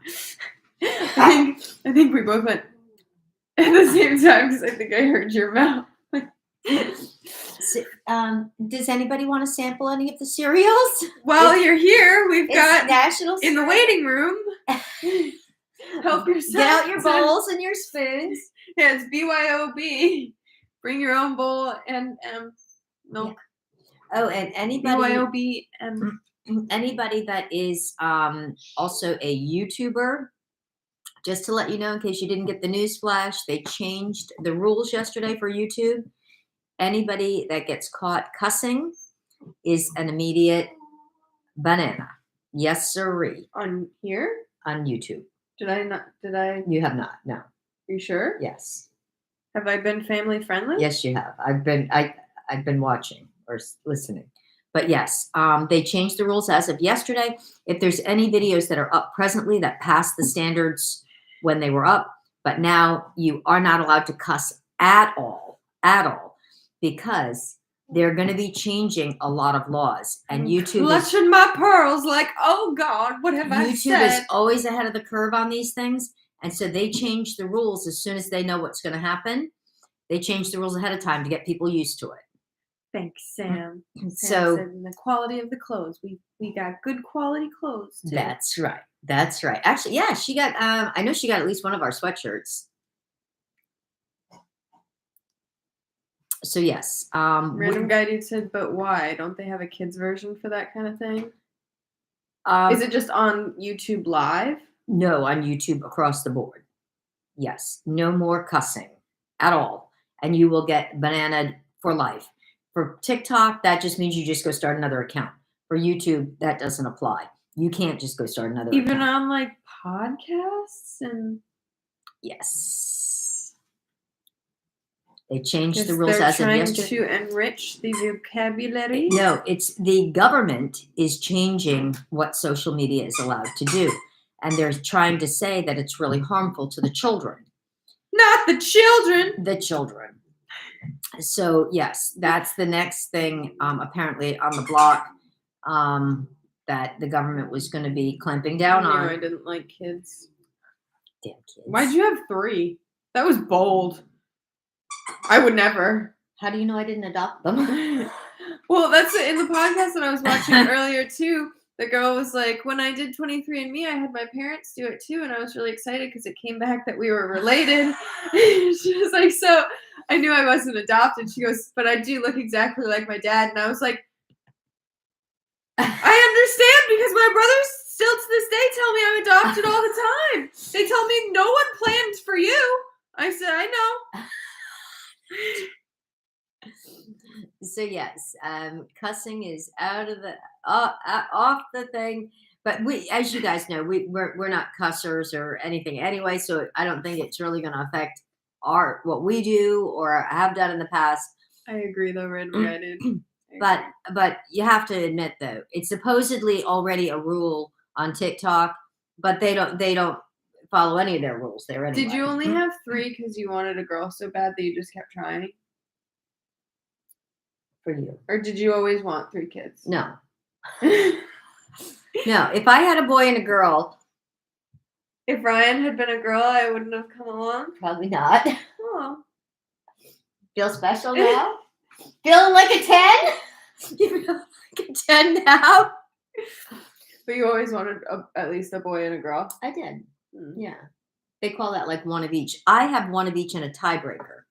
I think we both went at the same time because I think I heard your mouth. So, does anybody want to sample any of the cereals? While you're here, we've got National in the waiting room. Help yourself. Get out your bowls and your spoons. Yeah, it's BYOB. Bring your own bowl and milk. Yeah. Oh, and anybody BYOB. Anybody that is also a YouTuber, just to let you know, in case you didn't get the news flash, they changed the rules yesterday for YouTube. Anybody that gets caught cussing is an immediate banana. Yes, sirree. On here? On YouTube. Did I? You have not. No. You sure? Yes. Have I been family friendly? Yes, you have. I've been watching or listening. But yes, they changed the rules as of yesterday. If there's any videos that are up presently that passed the standards when they were up, but now you are not allowed to cuss at all, because they're going to be changing a lot of laws. And YouTube clutching my pearls like, oh God, what have I said? YouTube is always ahead of the curve on these things. And so they change the rules as soon as they know what's going to happen. They change the rules ahead of time to get people used to it. Thanks, Sam. So said, the quality of the clothes. We got good quality clothes too. That's right. That's right. Actually, yeah, she got I know she got at least one of our sweatshirts. So yes. Random guy dude said, but why? Don't they have a kids version for that kind of thing? Is it just on YouTube Live? No, on YouTube across the board. Yes. No more cussing at all. And you will get bananaed for life. For TikTok, that just means you just go start another account. For YouTube, that doesn't apply. You can't just go start another account. Even on like podcasts and yes. They changed the rules as of yesterday. They're trying to enrich the vocabulary. No, it's the government is changing what social media is allowed to do. And they're trying to say that it's really harmful to the children. Not the children. The children. So yes, that's the next thing apparently on the block that the government was going to be clamping down on. I didn't like kids. Damn kids. Why'd you have 3? That was bold. I would never. How do you know I didn't adopt them? Well, that's in the podcast that I was watching earlier too. The girl was like, when I did 23andMe, I had my parents do it too, and I was really excited because it came back that we were related. She was like, so I knew I wasn't adopted. She goes, but I do look exactly like my dad. And I was like, I understand because my brothers still to this day tell me I'm adopted all the time. They tell me no one planned for you. I said, I know. So yes, cussing is out of the off the thing. But we, as you guys know, we're not cussers or anything anyway. So I don't think it's really going to affect what we do or have done in the past. I agree, though, Random Guy Dude. But you have to admit though, it's supposedly already a rule on TikTok, but they don't follow any of their rules there anyway. Did you only have 3 because you wanted a girl so bad that you just kept trying? For you. Or did you always want 3 kids? No. No, if I had a boy and a girl. If Ryan had been a girl, I wouldn't have come along? Probably not. Oh. Feel special now? Feeling like a 10? You feel like a 10 now? But you always wanted at least a boy and a girl? I did. Yeah. They call that like one of each. I have one of each and a tiebreaker.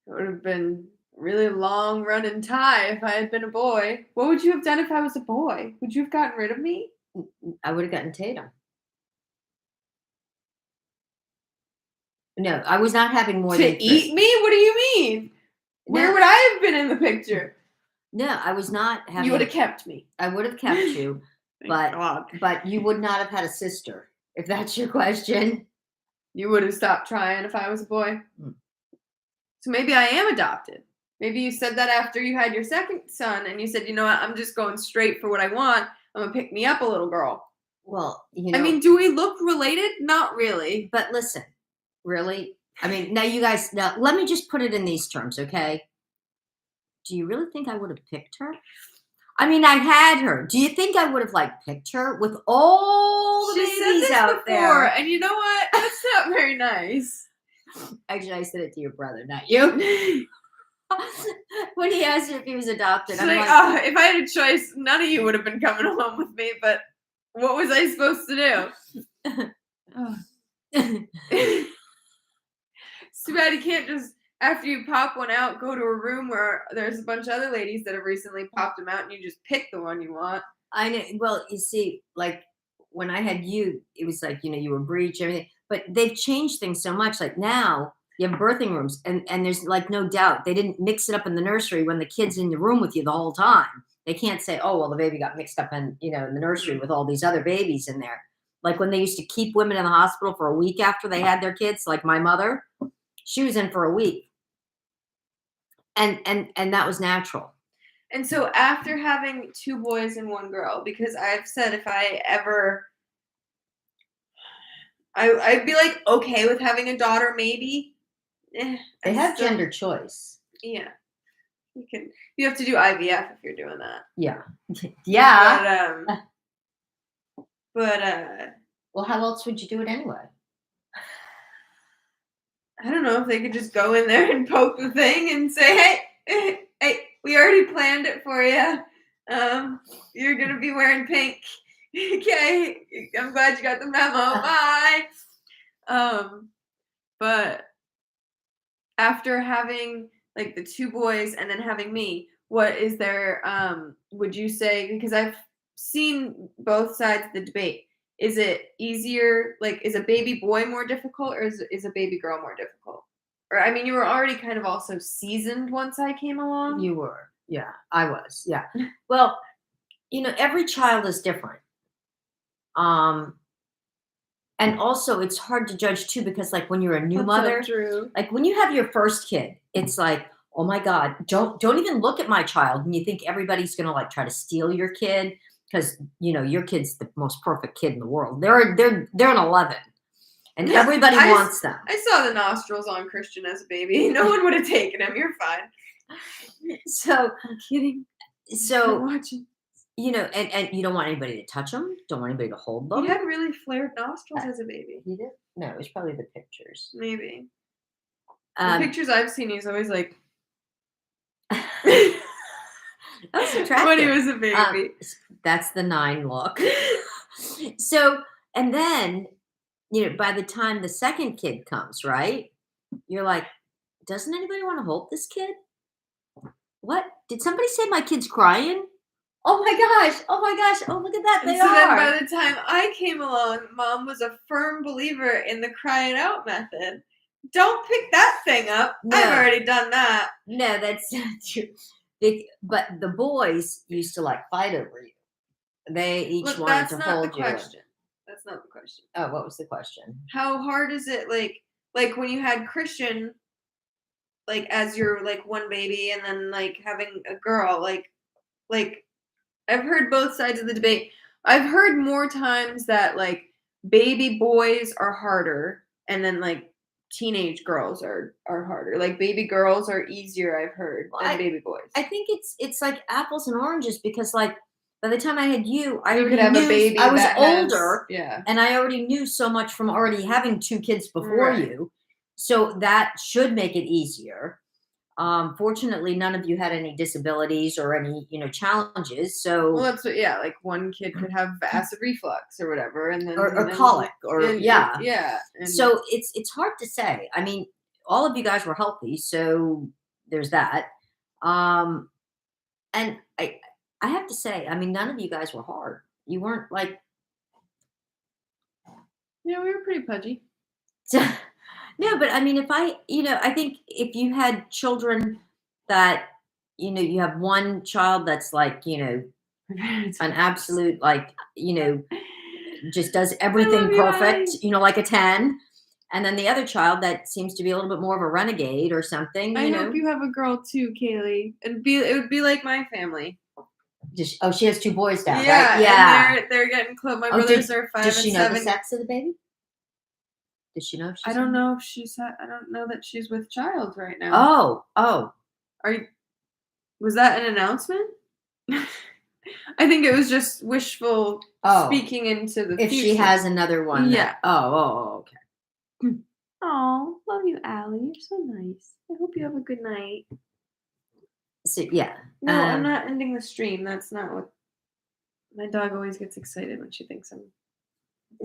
It would have been a really long running tie if I had been a boy. What would you have done if I was a boy? Would you have gotten rid of me? I would have gotten Tatum. No, I was not having more than To eat 3. me? What do you mean? Where No, would I have been in the picture? no, I was not You would have having kept me. I would have kept you, Thank but God. you would not have had a sister, if that's your question. You would have stopped trying if I was a boy. Mm. So maybe I am adopted. Maybe you said that after you had your second son and you said, you know what, I'm just going straight for what I want. I'm going to pick me up a little girl. Well, I mean, do we look related? Not really. but listen, really? I mean, now you guys, now let me just put it in these terms, okay? Do you really think I would have picked her? I mean, I had her. Do you think I would have like picked her with all the She said babies this out before, there? and you know what? That's not very nice. Actually, I said it to your brother, not you. When he asked if he was adopted, She's I'm like, like, oh, if I had a choice, none of you would have been coming home with me, but what was I supposed to do? It's too bad you can't just, after you pop one out, go to a room where there's a bunch of other ladies that have recently popped them out and you just pick the one you want. I know. Well, you see, like when I had you, it was like, you were breech, everything. But they've changed things so much. Like now you have birthing rooms, and there's like no doubt they didn't mix it up in the nursery when the kid's in the room with you the whole time. They can't say, oh, well, the baby got mixed up in, in the nursery with all these other babies in there. Like when they used to keep women in the hospital for a week after they had their kids, like my mother, she was in for a week. And that was natural. And so after having 2 boys and 1 girl, because I've said if I ever, I'd be like okay with having a daughter, maybe. They have gender choice. Yeah, you have to do IVF if you're doing that. Yeah, yeah. But well, how else would you do it anyway? I don't know if they could just go in there and poke the thing and say, hey, we already planned it for you. You're gonna be wearing pink. Okay, I'm glad you got the memo. Bye. But after having like the 2 boys and then having me, what is there? Would you say, because I've seen both sides of the debate, is it easier, like is a baby boy more difficult or is a baby girl more difficult? Or I mean, you were already kind of also seasoned once I came along. You were. Yeah, I was. Yeah. Well, every child is different. And also it's hard to judge too, because like when you're a new That's mother, so true. like when you have your first kid, it's like, oh my God, don't even look at my child. And you think everybody's gonna like try to steal your kid because your kid's the most perfect kid in the world. They're an 11. And Yeah, everybody wants them. I saw the nostrils on Christian as a baby. No one would have taken him. You're fine. So I'm kidding. So watching. And you don't want anybody to touch them. Don't want anybody to hold them. He had really flared nostrils as a baby. He did? No, it was probably the pictures. Maybe. The pictures I've seen, he's always like. That's attractive. When he was a baby. That's the 9 look. So, and then, by the time the second kid comes, right? You're like, doesn't anybody want to hold this kid? What? Did somebody say my kid's crying? Oh my gosh. Oh my gosh. Oh, look at that. They so are. Then by the time I came along, Mom was a firm believer in the cry it out method. Don't pick that thing up. No. I've already done that. No, that's not true. But the boys used to like fight over you. They each wanted to hold you. That's not the question. That's not the question. Oh, what was the question? How hard is it, like when you had Christian, like as your like one baby, and then like having a girl, like I've heard both sides of the debate. I've heard more times that like baby boys are harder, and then like teenage girls are harder. Like baby girls are easier, I've heard, than baby boys. I think it's like apples and oranges, because like by the time I had you, I could have a baby. I was older, yeah, and I already knew so much from already having 2 kids before you, so that should make it easier. Fortunately, none of you had any disabilities or any, challenges. So well, that's what, like one kid could have acid reflux or whatever, and then or colic or yeah. And so it's hard to say. I mean, all of you guys were healthy, so there's that. Um, and I have to say, I mean, none of you guys were hard. You weren't like Yeah, we were pretty pudgy. no, but I mean, if I, I think if you had children that, you have one child that's like, an absolute, like, just does I love everything you, perfect, Allie. like a 10. And then the other child that seems to be a little bit more of a renegade or something, I hope you have a girl too, Kaylee. It would be like my family. oh, she has 2 boys now, right? Yeah, Yeah. and they're getting close. My Oh, brothers are 5 does and she know the 7. sex of the baby? Does she know if I she's don't having- know if I don't know that she's with child right now. Oh. Are you? Was that an announcement? I think it was just wishful Oh. speaking into the If future. she has another one. Yeah. Okay. Oh, love you, Allie. You're so nice. I hope you have a good night. So, yeah. No, I'm not ending the stream. That's not what. My dog always gets excited when she thinks I'm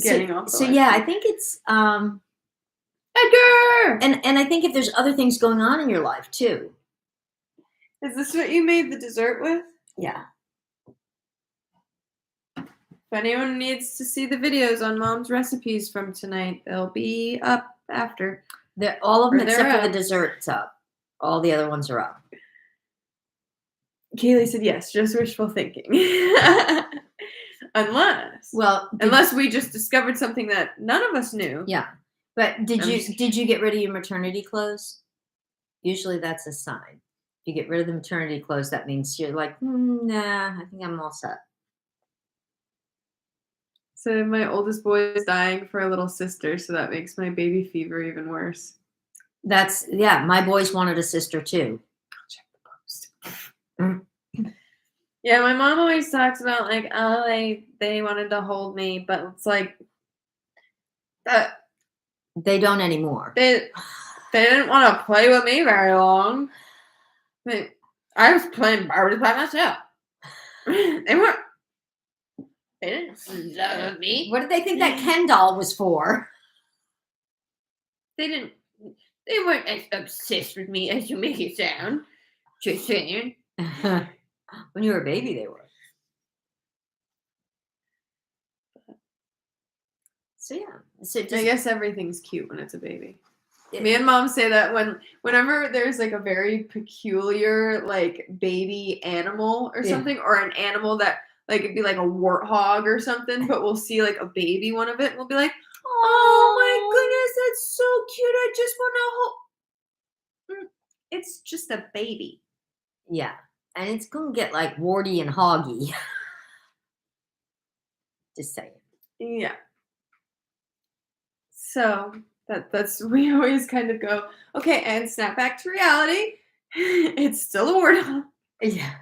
getting off. So yeah, I think it's Edgar. and I think if there's other things going on in your life too. Is this what you made the dessert with? Yeah. If anyone needs to see the videos on Mom's recipes from tonight, they'll be up after. All of them Or they're except for the up. dessert's up. All the other ones are up. Kaylee said yes, just wishful thinking. Unless we just discovered something that none of us knew. Yeah. But did you get rid of your maternity clothes? Usually that's a sign. If you get rid of the maternity clothes, that means you're like, nah, I think I'm all set. So my oldest boy is dying for a little sister, so that makes my baby fever even worse. My boys wanted a sister too. I'll check the post. Yeah, my mom always talks about like, oh, they wanted to hold me, but it's like that they don't anymore. They didn't want to play with me very long. I was playing Barbie by myself. They didn't love me. What did they think that Ken doll was for? They weren't as obsessed with me as you make it sound. Just saying. When you were a baby, they were. So yeah. I guess everything's cute when it's a baby. Me and Mom say that whenever there's like a very peculiar like baby animal or something, or an animal that like it'd be like a warthog or something, but we'll see like a baby one of it, and we'll be like, "Oh my goodness, that's so cute! I just want to hold." It's just a baby. Yeah, and it's gonna get like warty and hoggy. Just saying. Yeah. So that's we always kind of go, okay, and snap back to reality. It's still a warthog. Yeah.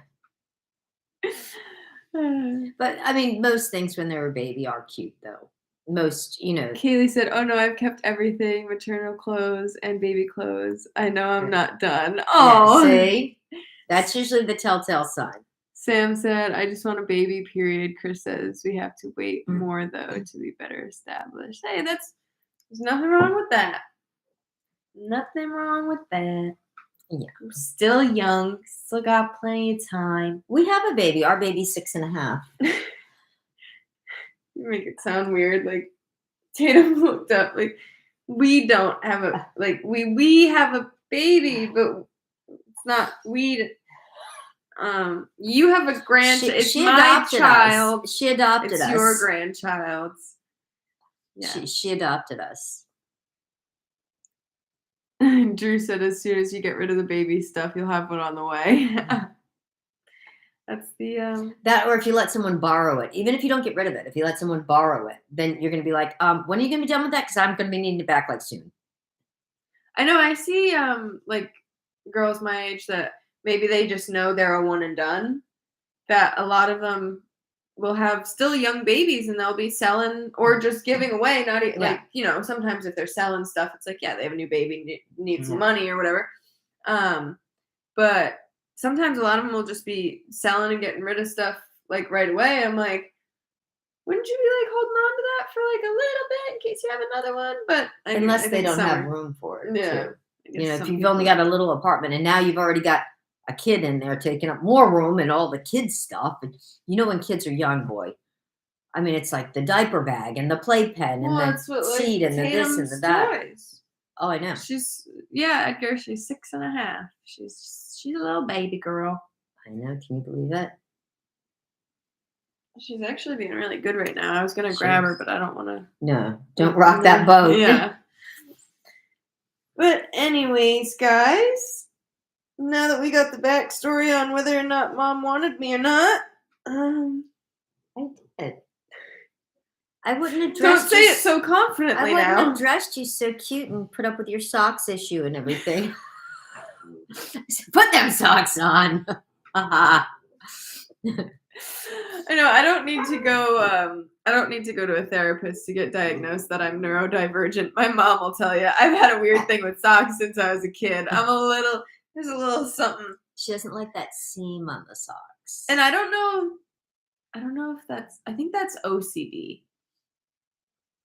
But I mean, most things when they're a baby are cute, though. Most, Kaylee said, "Oh no, I've kept everything: maternal clothes and baby clothes. I know I'm not done." Oh, yeah, see, that's usually the telltale sign. Sam said, "I just want a baby." Period. Chris says, "We have to wait more though to be better established." Hey, there's nothing wrong with that. Nothing wrong with that. Yeah. I'm still young. Still got plenty of time. We have a baby. Our baby's 6.5. You make it sound weird. Like Tatum looked up. Like we don't have a we have a baby, but it's not we. You have a grandchild. It's my child. She adopted us. It's your grandchild's. Yeah. She adopted us. Drew said, as soon as you get rid of the baby stuff, you'll have one on the way. That's the that, or if you let someone borrow it, even if you don't get rid of it, if you let someone borrow it, then you're gonna be like, when are you gonna be done with that? Because I'm gonna be needing it back like soon. I know. I see like girls my age that maybe they just know they're a one and done. That a lot of them will have still young babies and they'll be selling or just giving away. Not like sometimes if they're selling stuff, it's like they have a new baby, need some money or whatever. But sometimes a lot of them will just be selling and getting rid of stuff like right away. I'm like, wouldn't you be like holding on to that for like a little bit in case you have another one? But unless they don't have room for it. Yeah, You know, guess if some you've only people. got a little apartment and now you've already got a kid in there taking up more room and all the kids stuff. And you know, when kids are young, boy, I mean, it's like the diaper bag and the playpen and Well, the that's what like seat and the this and the Tatum's that. toys. Oh, I know. Edgar. She's 6.5. She's a little baby girl. I know. Can you believe it? She's actually being really good right now. I was gonna She grab her, is. but I don't want to. No, don't rock that boat. Yeah. But anyways, guys, now that we got the backstory on whether or not Mom wanted me or not, I did. I wouldn't have don't dressed say you. it so I confidently wouldn't now. have dressed you so cute and put up with your socks issue and everything. Put them socks on. I know. I don't need to go. I don't need to go to a therapist to get diagnosed that I'm neurodivergent. My mom will tell you. I've had a weird thing with socks since I was a kid. There's a little something. She doesn't like that seam on the socks. And I don't know if I think that's OCD.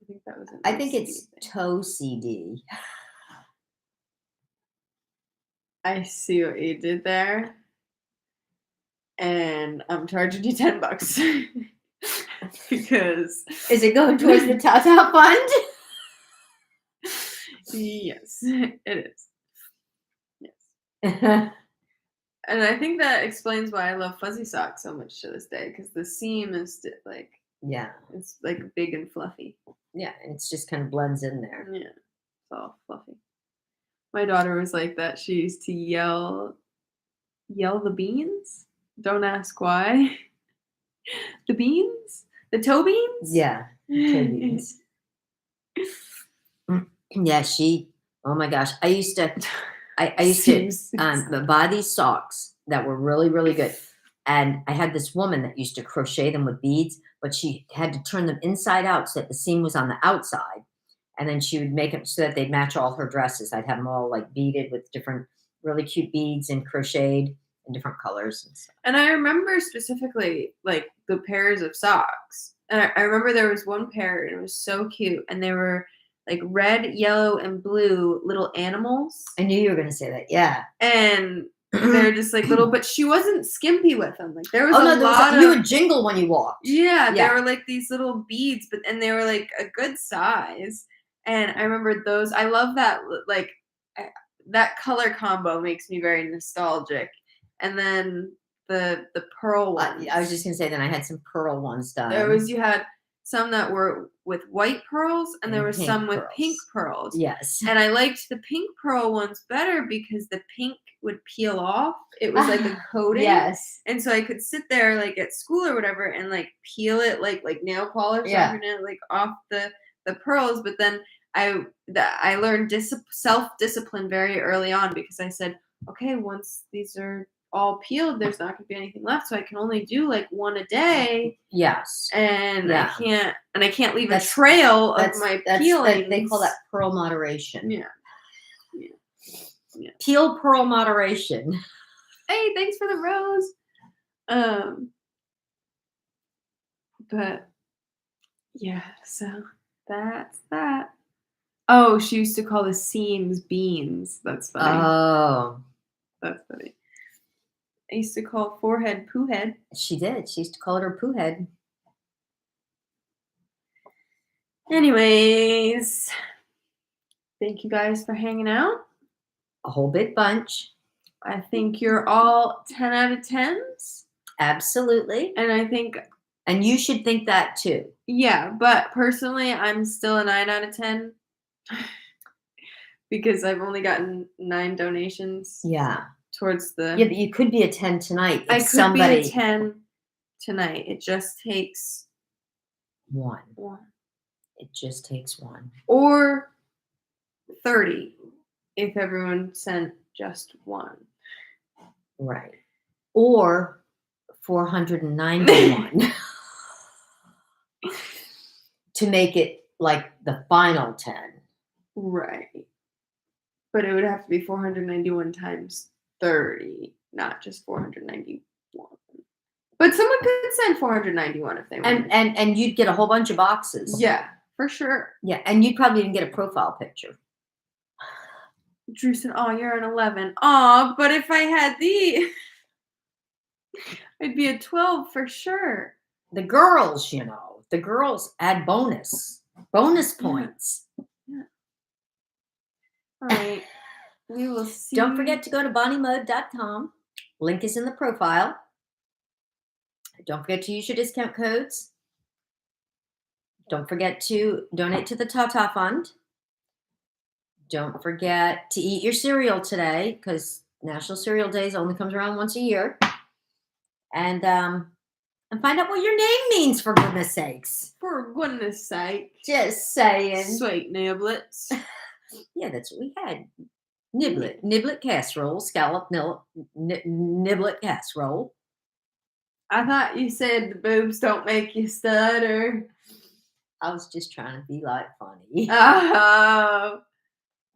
I think that was an I think OCD it's thing. toe CD. I see what you did there. And I'm charging you $10 because Is it going towards the Tata Fund? yes, it is. Yes. And I think that explains why I love fuzzy socks so much to this day, because the seam is like, yeah, it's like big and fluffy. yeah, and it's just kind of blends in there. Yeah, it's all fluffy. My daughter was like that. She used to yell the beans. Don't ask why. The beans, the toe beans. Yeah, toe beans. Yeah, she. Oh my gosh, I used to buy these socks that were really, really good. And I had this woman that used to crochet them with beads, but she had to turn them inside out so that the seam was on the outside. And then she would make them so that they'd match all her dresses. I'd have them all like beaded with different really cute beads and crocheted in different colors and stuff. And I remember specifically like the pairs of socks. And I remember there was one pair, and it was so cute. And they were like red, yellow, and blue little animals. I knew you were going to say that. Yeah. And they're just like little, but she wasn't skimpy with them. Like there was a lot of. You would jingle when you walked. Yeah, they were like these little beads, and they were like a good size. And I remember those. I love that. Like that color combo makes me very nostalgic. And then the pearl ones. I was just gonna say. Then I had some pearl ones done. You had some that were with white pearls, and there were some with pink pearls. Yes. And I liked the pink pearl ones better because the pink would peel off. It was like a coating. Yes. And so I could sit there like at school or whatever and like peel it like nail polish like off the pearls. But then I learned self-discipline very early on, because I said, okay, once these are all peeled, there's not going to be anything left, so I can only do like one a day. Yes. And I can't leave a trail of my peeling. They call that pearl moderation. Yeah. Peel pearl moderation. Hey, thanks for the rose. But yeah, so that's that. Oh, she used to call the seams beans. That's funny. Oh. That's funny. I used to call forehead poo head. She did. She used to call it her poo head. Anyways, thank you guys for hanging out. A whole big bunch. I think you're all 10 out of 10s. Absolutely. And you should think that too. Yeah, but personally, I'm still a 9 out of 10 because I've only gotten 9 donations. Yeah. Towards the. Yeah, but you could be a 10 tonight. I could be a 10 tonight. It just takes one. It just takes one. Or 30 if everyone sent just one. Right. Or 491 to make it like the final 10. Right. But it would have to be 491 times 30, not just 491. But someone could send 491 if they wanted. And you'd get a whole bunch of boxes. Yeah, for sure. Yeah, and you'd probably even get a profile picture. Drew said, "Oh, you're an 11." Aw, but if I had the, I'd be a 12 for sure. The girls, the girls add bonus Yeah, points. yeah. All right. We will see. Don't forget to go to bonniemode.com. Link is in the profile. Don't forget to use your discount codes. Don't forget to donate to the Tata Fund. Don't forget to eat your cereal today because National Cereal Days only comes around once a year. And find out what your name means, for goodness sakes. For goodness sake. Just saying. Sweet niblets. Yeah, that's what we had. Niblet casserole, scallop niblet casserole. I thought you said the boobs don't make you stutter. I was just trying to be like funny. Oh.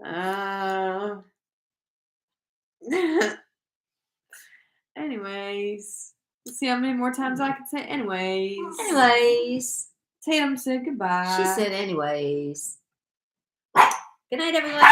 Oh. Anyways. Let's see how many more times I can say Anyways. Tatum said goodbye. She said anyways. Good night, everyone.